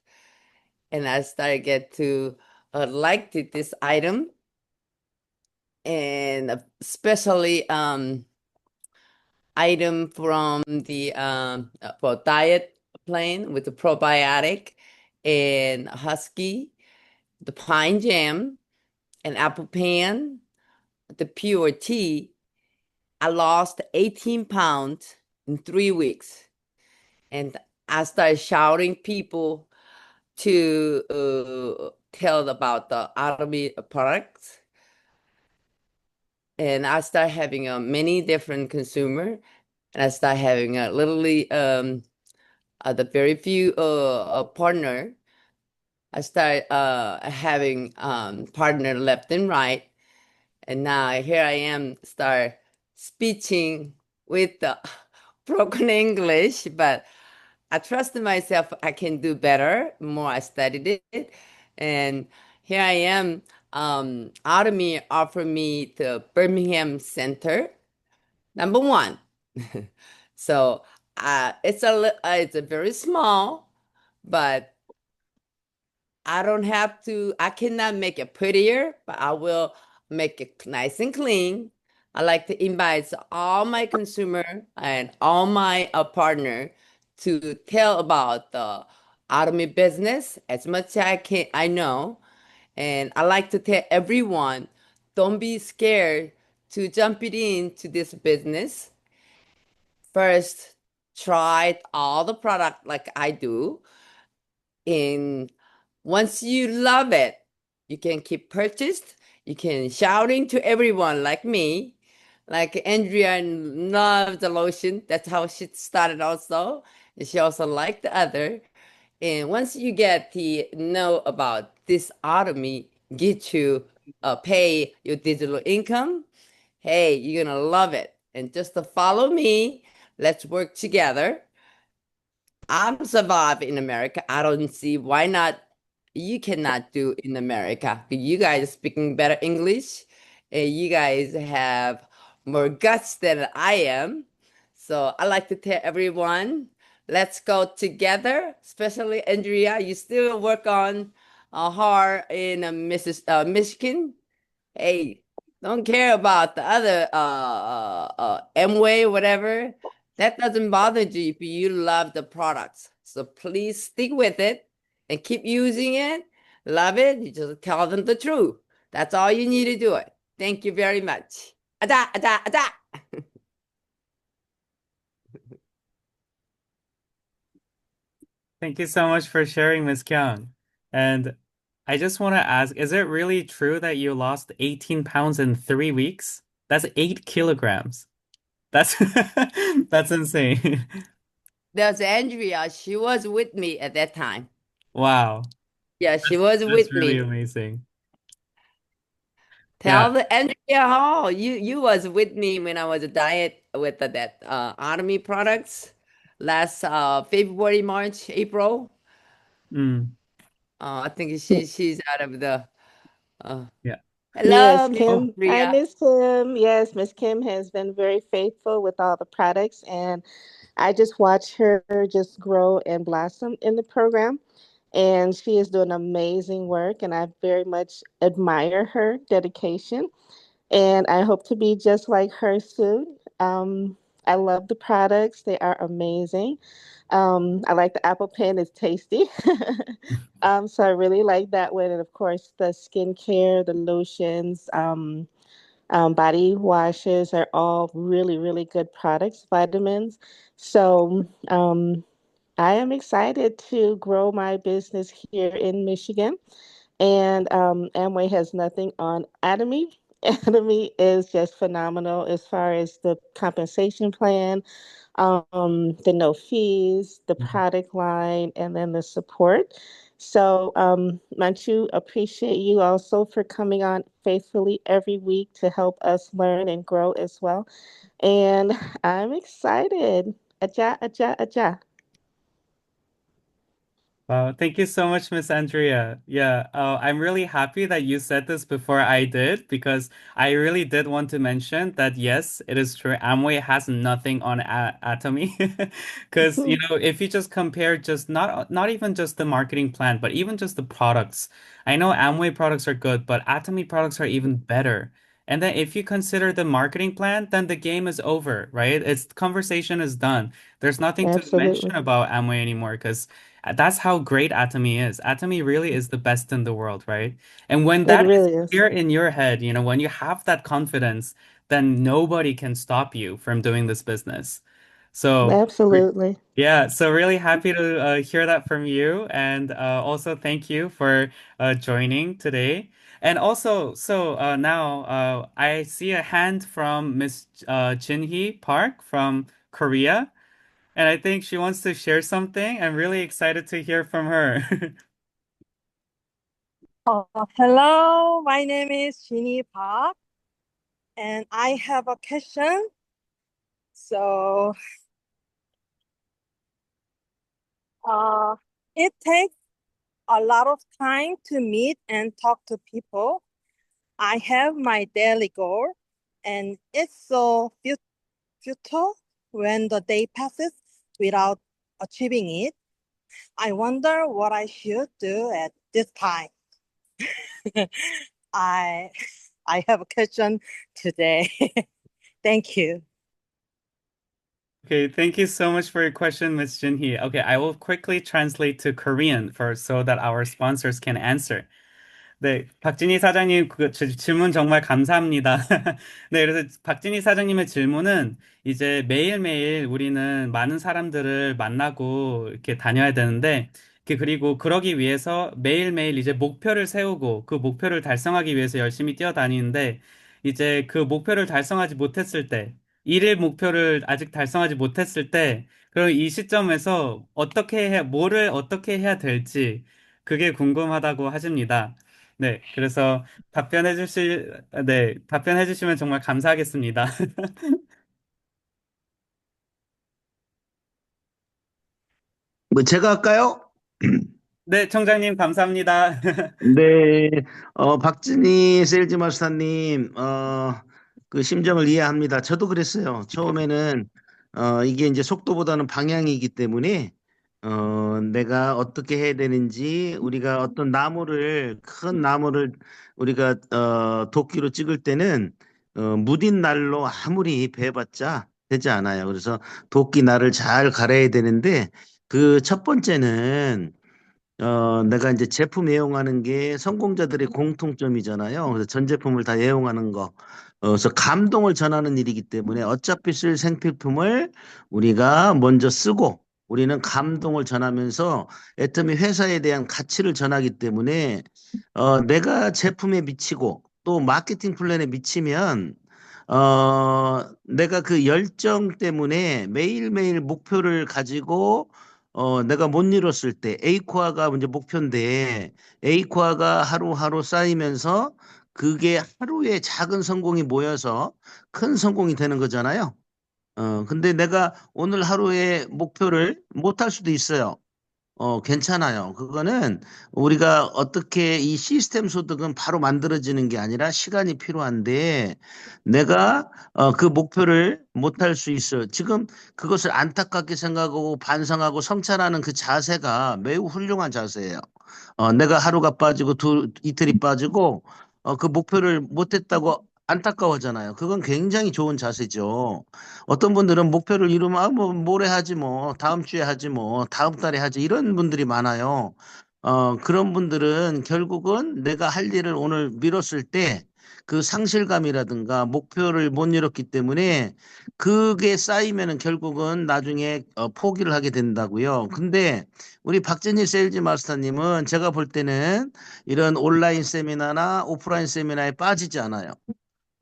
and I started get to like this item, and especially item from the for diet plan with the probiotic and husky, the pine jam, and apple pan, the pure tea. I lost 18 pounds in 3 weeks. And I started shouting people to tell about the Atomy products. And I started having many different consumer. And I started having literally the very few partner. I started having partner left and right. And now here I am, start speaking with the broken English, but I trusted myself I can do better. More I studied it. And here I am. Atomy offered me the Birmingham Center, number one. So it's a very small, but I cannot make it prettier, but I will make it nice and clean. I like to invite all my consumer and all my partner to tell about the Atomy business as much as I know. And I like to tell everyone, don't be scared to jump it into this business. First, try all the product like I do. And once you love it, you can keep purchased. You can shouting to everyone like me. Like Andrea loved the lotion. That's how she started also. And she also liked the other. And once you get to know about this Atomy, get you pay your digital income, hey, you're gonna love it. And just to follow me, let's work together. I'm survive in America. I don't see why not you cannot do in America. You guys speaking better English and you guys have more guts than I am. So I like to tell everyone, let's go together, especially Andrea. You still work on hard in Michigan. Hey, don't care about the other M-Way, whatever. That doesn't bother you if you love the products. So please stick with it and keep using it. Love it. You just tell them the truth. That's all you need to do it. Thank you very much. Ada, ada, ada. Thank you so much for sharing, Miss Kyung. And I just want to ask, is it really true that you lost 18 pounds in 3 weeks? That's 8 kilograms. That's that's insane. There's Andrea. She was with me at that time. Wow. Yeah, she was That's with really me. amazing. Yeah. Tell the Andrea Hall, you was with me when I was a diet with that Atomy products last February, March, April. Mm, I think Y- she's out of the yeah. hello, Yes, Miss Oh, Kim. I Andrea. miss Kim. Yes, Miss Kim has been very faithful with all the products, and I just watch her just grow and blossom in the program. And she is doing amazing work, and I very much admire her dedication. And I hope to be just like her soon. I love the products, they are amazing. I like the apple pen, it's tasty. So I really like that one. And of course, the skincare, the lotions, body washes are all really, really good products, vitamins. So I am excited to grow my business here in Michigan. And Amway has nothing on Atomy. Atomy is just phenomenal as far as the compensation plan, the no fees, the product line, and then the support. So, Manchu, appreciate you also for coming on faithfully every week to help us learn and grow as well. And I'm excited. Aja, aja, aja. wow, thank you so much, Miss Andrea. Yeah, I'm really happy that you said this before I did because I really did want to mention that yes, it is true. Amway has nothing on A Atomy because if you just compare just not even just the marketing plan, but even just the products. I know Amway products are good, but Atomy products are even better. And then if you consider the marketing plan, then the game is over, right? It's conversation is done. There's nothing to mention Absolutely. about Amway anymore because that's how great Atomy is. Atomy really is the best in the world, right? And when It that is really is. clear in your head, when you have that confidence, then nobody can stop you from doing this business. So, Absolutely. yeah, so really happy to hear that from you. And also thank you for joining today. And also, so now I see a hand from Miss Jinhee Park from Korea. And I think she wants to share something. I'm really excited to hear from her. Hello, my name is Jeannie Park, and I have a question. So, it takes a lot of time to meet and talk to people. I have my daily goal, and it's so futile when the day passes without achieving it. I wonder what I should do at this time. I I have a question today. Thank you. Okay, thank you so much for your question, Ms. Jinhee. Okay, I will quickly translate to Korean for so that our sponsors can answer. 네, 박진희 사장님 그 질문 정말 감사합니다. 네, 그래서 박진희 사장님의 질문은 이제 매일매일 우리는 많은 사람들을 만나고 이렇게 다녀야 되는데 그리고 그러기 위해서 매일매일 이제 목표를 세우고 그 목표를 달성하기 위해서 열심히 뛰어다니는데 이제 그 목표를 달성하지 못했을 때 일일 목표를 아직 달성하지 못했을 때 그럼 이 시점에서 뭐를 어떻게 해야 될지 그게 궁금하다고 하십니다. 네, 그래서 답변해 주시면 정말 감사하겠습니다. 뭐 제가 할까요? 네, 청장님, 감사합니다. 네, 박진희 세일즈 마스터님, 그 심정을 이해합니다. 저도 그랬어요. 처음에는, 이게 이제 속도보다는 방향이기 때문에, 내가 어떻게 해야 되는지, 우리가 어떤 큰 나무를 우리가, 도끼로 찍을 때는, 무딘 날로 아무리 베봤자 되지 않아요. 그래서 도끼 날을 잘 갈아야 되는데, 그 첫 번째는, 내가 이제 제품 애용하는 게 성공자들의 공통점이잖아요. 그래서 전 제품을 다 애용하는 거. 그래서 감동을 전하는 일이기 때문에 어차피 쓸 생필품을 우리가 먼저 쓰고 우리는 감동을 전하면서 애터미 회사에 대한 가치를 전하기 때문에 내가 제품에 미치고 또 마케팅 플랜에 미치면 내가 그 열정 때문에 매일매일 목표를 가지고 내가 못 이뤘을 때 A코아가 이제 목표인데 A코아가 하루하루 쌓이면서 그게 하루의 작은 성공이 모여서 큰 성공이 되는 거잖아요. 근데 내가 오늘 하루의 목표를 못 할 수도 있어요. 괜찮아요. 그거는 우리가 어떻게 이 시스템 소득은 바로 만들어지는 게 아니라 시간이 필요한데 내가 그 목표를 못할 수 있어요. 지금 그것을 안타깝게 생각하고 반성하고 성찰하는 그 자세가 매우 훌륭한 자세예요. 내가 하루가 빠지고 이틀이 빠지고 그 목표를 못했다고 안타까워하잖아요. 그건 굉장히 좋은 자세죠. 어떤 분들은 목표를 이루면 뭐 모레 하지 뭐 다음 주에 하지 뭐 다음 달에 하지 이런 분들이 많아요. 그런 분들은 결국은 내가 할 일을 오늘 미뤘을 때 그 상실감이라든가 목표를 못 이뤘기 때문에 그게 쌓이면은 결국은 나중에 포기를 하게 된다고요. 근데 우리 박진희 세일즈 마스터님은 제가 볼 때는 이런 온라인 세미나나 오프라인 세미나에 빠지지 않아요.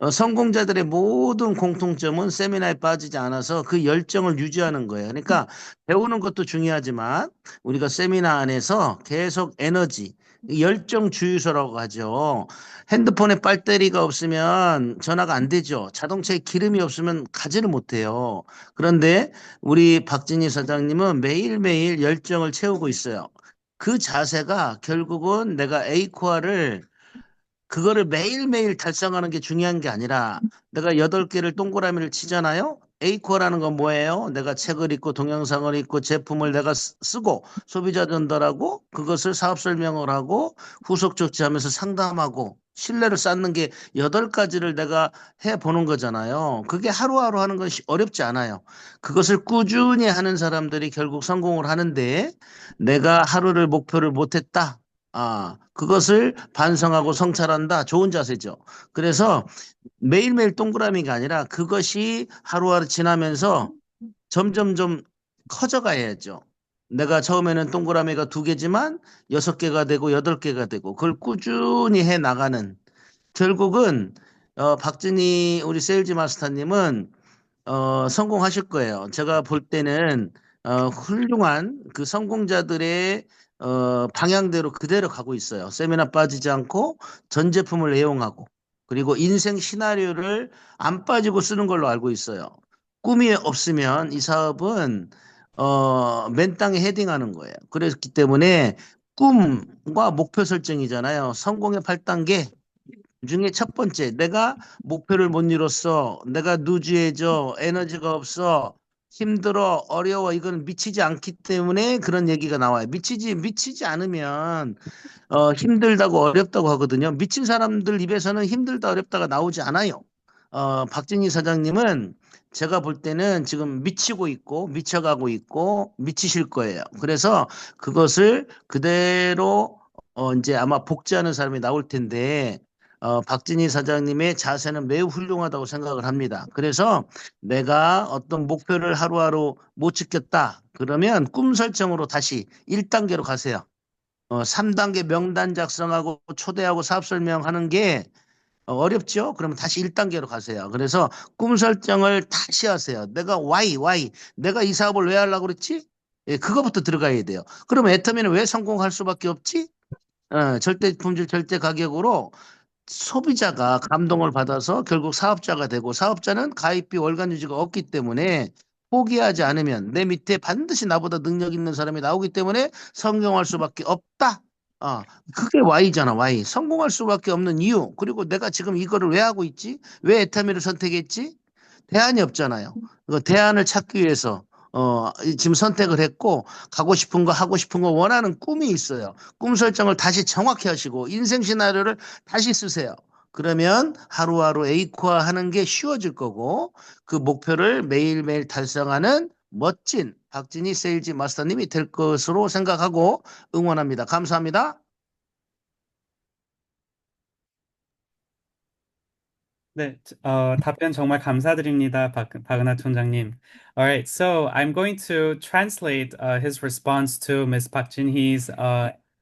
성공자들의 모든 공통점은 세미나에 빠지지 않아서 그 열정을 유지하는 거예요. 그러니까 배우는 것도 중요하지만 우리가 세미나 안에서 계속 에너지, 열정 주유소라고 하죠. 핸드폰에 배터리가 없으면 전화가 안 되죠. 자동차에 기름이 없으면 가지를 못해요. 그런데 우리 박진희 사장님은 매일매일 열정을 채우고 있어요. 그 자세가 결국은 내가 A코어를 그거를 매일매일 달성하는 게 중요한 게 아니라 내가 8개를 동그라미를 치잖아요. A코어라는 건 뭐예요? 내가 책을 읽고 동영상을 읽고 제품을 내가 쓰고 소비자 전달하고 그것을 사업 설명을 하고 후속 조치하면서 상담하고 신뢰를 쌓는 게 8가지를 내가 해 보는 거잖아요. 그게 하루하루 하는 건 어렵지 않아요. 그것을 꾸준히 하는 사람들이 결국 성공을 하는데 내가 하루를 목표를 못했다. 그것을 반성하고 성찰한다. 좋은 자세죠. 그래서 매일매일 동그라미가 아니라 그것이 하루하루 지나면서 점점점 커져가야죠. 내가 처음에는 동그라미가 2개지만 6개가 되고 8개가 되고 그걸 꾸준히 해 나가는 결국은 박진희 우리 세일즈 마스터님은 성공하실 거예요. 제가 볼 때는 훌륭한 그 성공자들의 방향대로 그대로 가고 있어요. 세미나 빠지지 않고 전 제품을 애용하고 그리고 인생 시나리오를 안 빠지고 쓰는 걸로 알고 있어요. 꿈이 없으면 이 사업은 맨 땅에 헤딩하는 거예요. 그렇기 때문에 꿈과 목표 설정이잖아요. 성공의 8단계 중에 첫 번째, 내가 목표를 못 이뤘어. 내가 누주해져. 에너지가 없어. 힘들어. 어려워. 이거는 미치지 않기 때문에 그런 얘기가 나와요. 미치지 않으면 힘들다고 어렵다고 하거든요. 미친 사람들 입에서는 힘들다 어렵다가 나오지 않아요. 박진희 사장님은 제가 볼 때는 지금 미치고 있고 미쳐가고 있고 미치실 거예요. 그래서 그것을 그대로 이제 아마 복제하는 사람이 나올 텐데 박진희 사장님의 자세는 매우 훌륭하다고 생각을 합니다. 그래서 내가 어떤 목표를 하루하루 못 지켰다. 그러면 꿈 설정으로 다시 1단계로 가세요. 3단계 명단 작성하고 초대하고 사업 설명하는 게 어렵죠? 그러면 다시 1단계로 가세요. 그래서 꿈 설정을 다시 하세요. 내가 why, 내가 이 사업을 왜 하려고 그랬지? 예, 그거부터 들어가야 돼요. 그러면 애터미는 왜 성공할 수밖에 없지? 절대 품질, 절대 가격으로 소비자가 감동을 받아서 결국 사업자가 되고 사업자는 가입비 월간 유지가 없기 때문에 포기하지 않으면 내 밑에 반드시 나보다 능력 있는 사람이 나오기 때문에 성공할 수밖에 없다. 아, 그게 Y잖아, Y. 성공할 수밖에 없는 이유. 그리고 내가 지금 이거를 왜 하고 있지? 왜 에타미를 선택했지? 대안이 없잖아요. 그 대안을 찾기 위해서 지금 선택을 했고 가고 싶은 거 하고 싶은 거 원하는 꿈이 있어요. 꿈 설정을 다시 정확히 하시고 인생 시나리오를 다시 쓰세요. 그러면 하루하루 에이코화 하는 게 쉬워질 거고 그 목표를 매일매일 달성하는 멋진 박진희 세일즈 마스터님이 될 것으로 생각하고 응원합니다. 감사합니다. 네, 답변 정말 감사드립니다, 박은하 총장님. All right, so I'm going to translate his response to Ms. Park Jin-hee's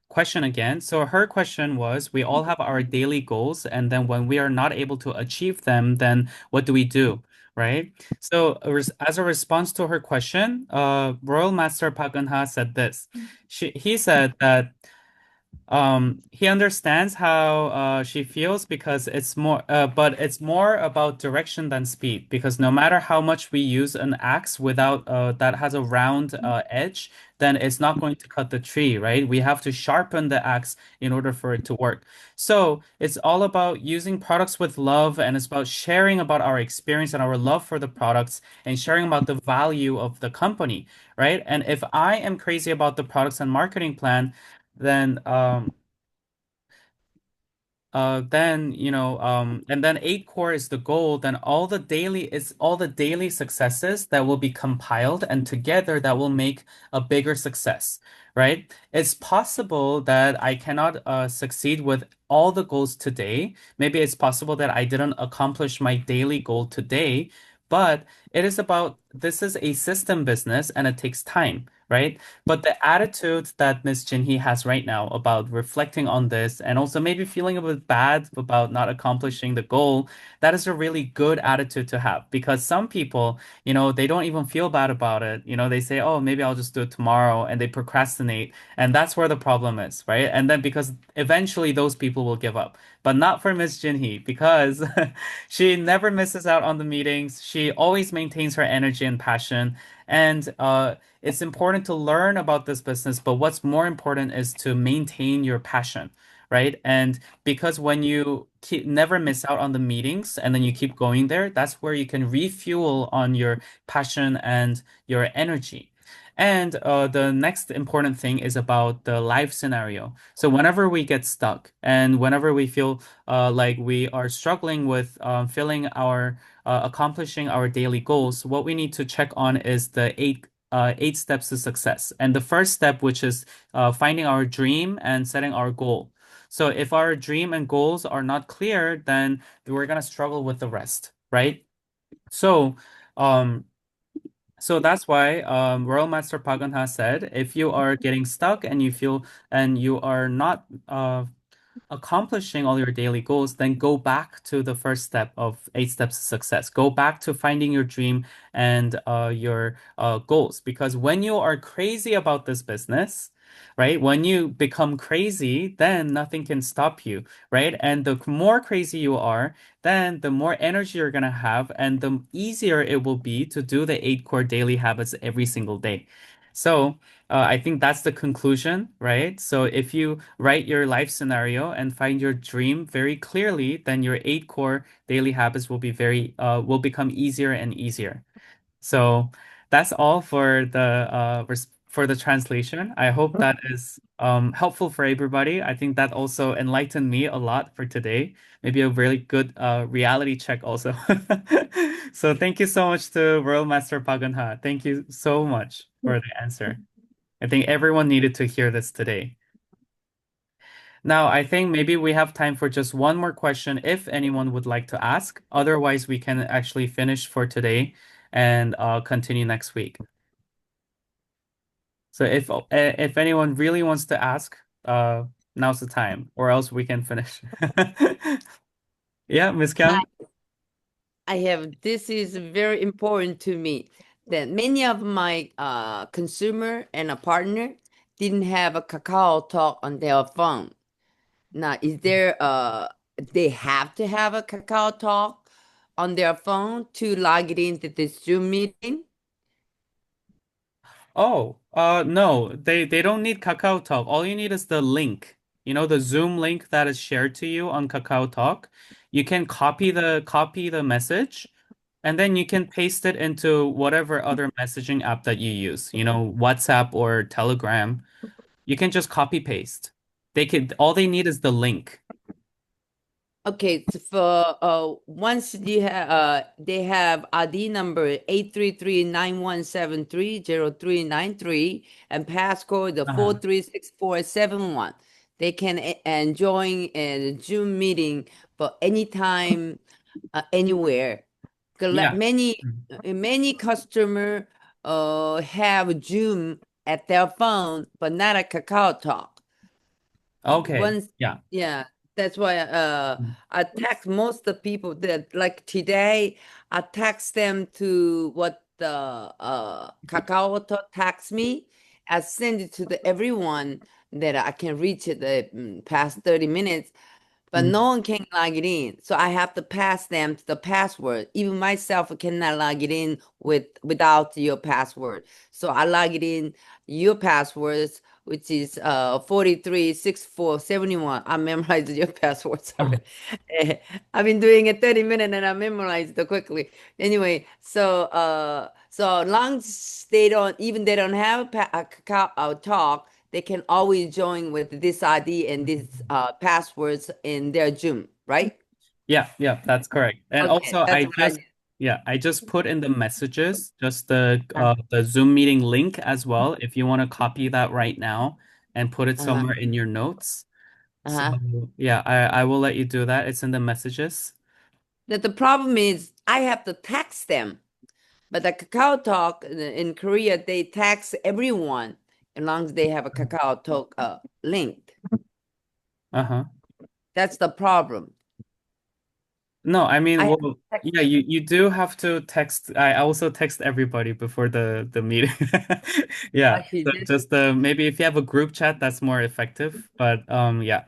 question again. So her question was, we all have our daily goals, and then when we are not able to achieve them, then what do we do, right? So as a response to her question, Royal Master Park Geun-ha said this. He said that he understands how she feels because but it's more about direction than speed. Because no matter how much we use an axe without that has a round edge, then it's not going to cut the tree, right? We have to sharpen the axe in order for it to work. So it's all about using products with love, and it's about sharing about our experience and our love for the products and sharing about the value of the company, right? And if I am crazy about the products and marketing plan, then and then eight core is the goal, then all the daily successes that will be compiled and together that will make a bigger success, right? It's possible that I cannot succeed with all the goals today. Maybe it's possible that I didn't accomplish my daily goal today, but this is a system business and it takes time, right? But the attitude that Miss Jinhee has right now about reflecting on this and also maybe feeling a bit bad about not accomplishing the goal, that is a really good attitude to have because some people, they don't even feel bad about it. They say, oh, maybe I'll just do it tomorrow and they procrastinate. And that's where the problem is, right? And then because eventually those people will give up, but not for Miss Jinhee because she never misses out on the meetings. She always maintains her energy and passion. And it's important to learn about this business, but what's more important is to maintain your passion, right? And because when you never miss out on the meetings and then you keep going there, that's where you can refuel on your passion and your energy. And the next important thing is about the life scenario. So whenever we get stuck and whenever we feel like we are struggling with accomplishing our daily goals, what we need to check on is the eight steps to success. And the first step, which is finding our dream and setting our goal. So if our dream and goals are not clear, then we're gonna struggle with the rest, right? So, um, so that's why Royal Master Pagan has said, if you are getting stuck and you are not accomplishing all your daily goals, then go back to the first step of eight steps to success. Go back to finding your dream and your goals. Because when you are crazy about this business, right? When you become crazy, then nothing can stop you, right? And the more crazy you are, then the more energy you're going to have and the easier it will be to do the eight core daily habits every single day. So I think that's the conclusion, right? So if you write your life scenario and find your dream very clearly, then your 8 core daily habits will be will become easier and easier. So that's all for for the translation. I hope that is helpful for everybody. I think that also enlightened me a lot for today. Maybe a really good reality check also. So thank you so much to Royal Master Paganha. Thank you so much for the answer. I think everyone needed to hear this today. Now, I think maybe we have time for just one more question if anyone would like to ask. Otherwise, we can actually finish for today and continue next week. So if anyone really wants to ask, now's the time, or else we can finish. Yeah, Miss Hi, Kyung. I have this is very important to me that many of my consumer and a partner didn't have a Kakao Talk on their phone. Now, is there they have to have a Kakao Talk on their phone to log it into this Zoom meeting? Oh, no, they don't need Kakao Talk. All you need is the link. You know, the Zoom link that is shared to you on Kakao Talk. You can copy the message, and then you can paste it into whatever other messaging app that you use. You know, WhatsApp or Telegram. You can just copy paste. All they need is the link. Okay, so for once they have ID number 833-9173-0393 and passcode the Uh-huh. 436471. They can and join a Zoom meeting for anytime, anywhere. Yeah. Many Mm. many customer have Zoom at their phone, but not a Kakao Talk. Okay. Once, Yeah. yeah, that's why Mm. I text most of the people that like today I text them to what the Kakao Talk text me. I send it to everyone that I can reach it the past 30 minutes, but Mhm. no one can log it in. So I have to pass them the password. Even myself cannot log it in without your password. So I log it in your passwords, which is 436471. I memorized your password. Sorry. Uh-huh. I've been doing it 30 minutes and I memorized it quickly. Anyway, so long as they don't have a Kakao Talk, they can always join with this ID and this passwords in their Zoom, right? Yeah, yeah, that's correct. And Okay, also that's what I did. I just put in the messages just the Zoom meeting link as well if you want to copy that right now and put it Uh-huh. somewhere in your notes. So Uh-huh. yeah, I will let you do that. It's in the messages. That the problem is I have to text them, but the Kakao Talk in Korea, they text everyone as long as they have a Kakao Talk linked. Uh-huh. That's the problem. No, I mean, I have to well, text yeah, them. you do have to text. I also text everybody before the meeting. Yeah. Actually, So just maybe if you have a group chat, that's more effective. But yeah.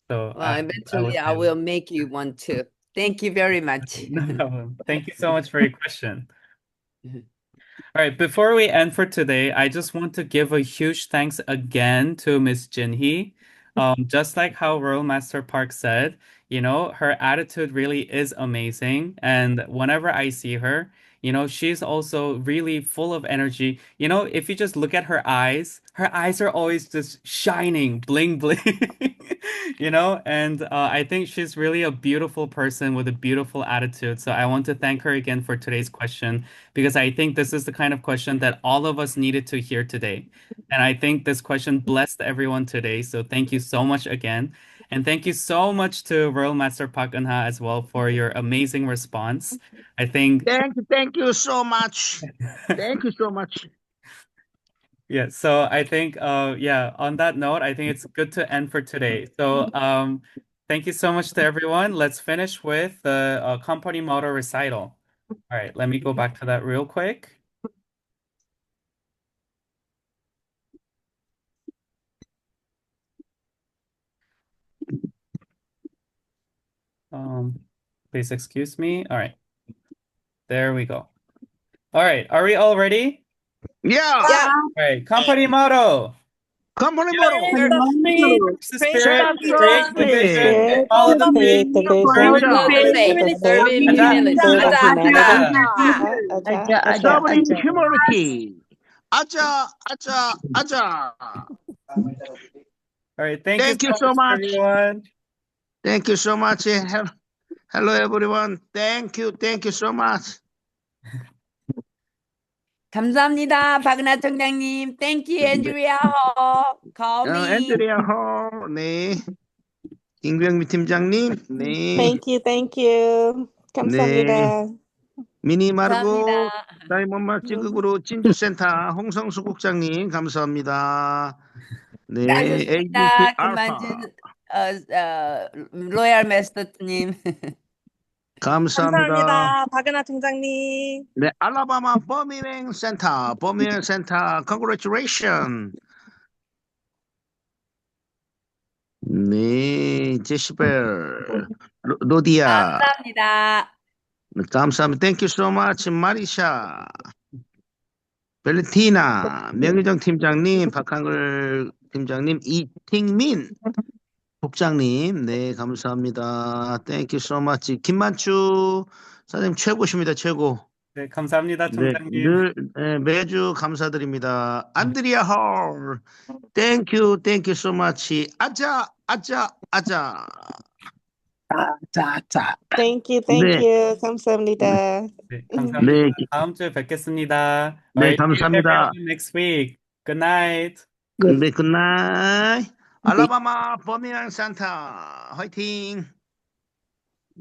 So well, I eventually would I say will make you one too. Thank you very much. no problem. Thank you so much for your question. All right, before we end for today, I just want to give a huge thanks again to Miss Jinhee. Just like how Royal Master Park said, you know, her attitude really is amazing. And whenever I see her, you know, she's also really full of energy. You know, if you just look at her eyes are always just shining, bling bling. You know, and I think she's really a beautiful person with a beautiful attitude. So I want to thank her again for today's question because I think this is the kind of question that all of us needed to hear today. And I think this question blessed everyone today. So thank you so much again. And thank you so much to Royal Master Park Eun-ha as well for your amazing response. I think, Thank you so much. Thank you so much. yeah, so I think, yeah, on that note, I think it's good to end for today. So, thank you so much to everyone. Let's finish with the company motto recital. All right, let me go back to that real quick. Um, please excuse me. All right, there we go. All right, are we all ready? Yeah. Yeah. All right, company motto. 컴퍼니 Share 뭐로? the spirit. The Create spirit, the Share vision. create the the vision, spirit. Spirit, follow the faith, create the serve vision, and Love the humility. faith. follow the faith, Serving Aja, humility. serve Aja, humanity. aja. Aja, aja, Serving aja. humanity. 아자, 아자, 아자. all right, thank you Thank so you so much, much. everyone. Thank you so much. Hello, everyone. Thank you so much. 감사합니다. 박은하 총장님. Thank you, Andrea Ho. Call me. 앤드리아 홀, 네. 김병미 팀장님, 네. Thank you. 네. 감사합니다. 미니 마르고 감사합니다. 다이몬마 찌극으로 진주센터 홍성수 국장님 감사합니다. 네, AGT 수고하셨습니다. 알파 김만준 로얄 메스터님. 감사합니다. 감사합니다. 박은하 총장님. 네, 알라바마 버밍 센터, congratulation. 네, 제시벨, 로디아, 감사합니다. 감사합니다. Thank you so much, 마리샤, 벨리티나, 명희정 팀장님, 박한글 팀장님, 이팅민 국장님, 네, 감사합니다. Thank you so much. 김만추 사장님 최고십니다, 최고. 네, 감사합니다, 네, 총장님. 매주 감사드립니다. 안드리아 홀, thank you so much. 아자, 아자, 아자. Thank 네, you. 감사합니다. 네, 감사합니다. 네, 다음 주에 뵙겠습니다. All 네, right, see you 감사합니다. everyone next week. Good night. 네, 굿나잇. 알라바마 버밍 센터, 화이팅.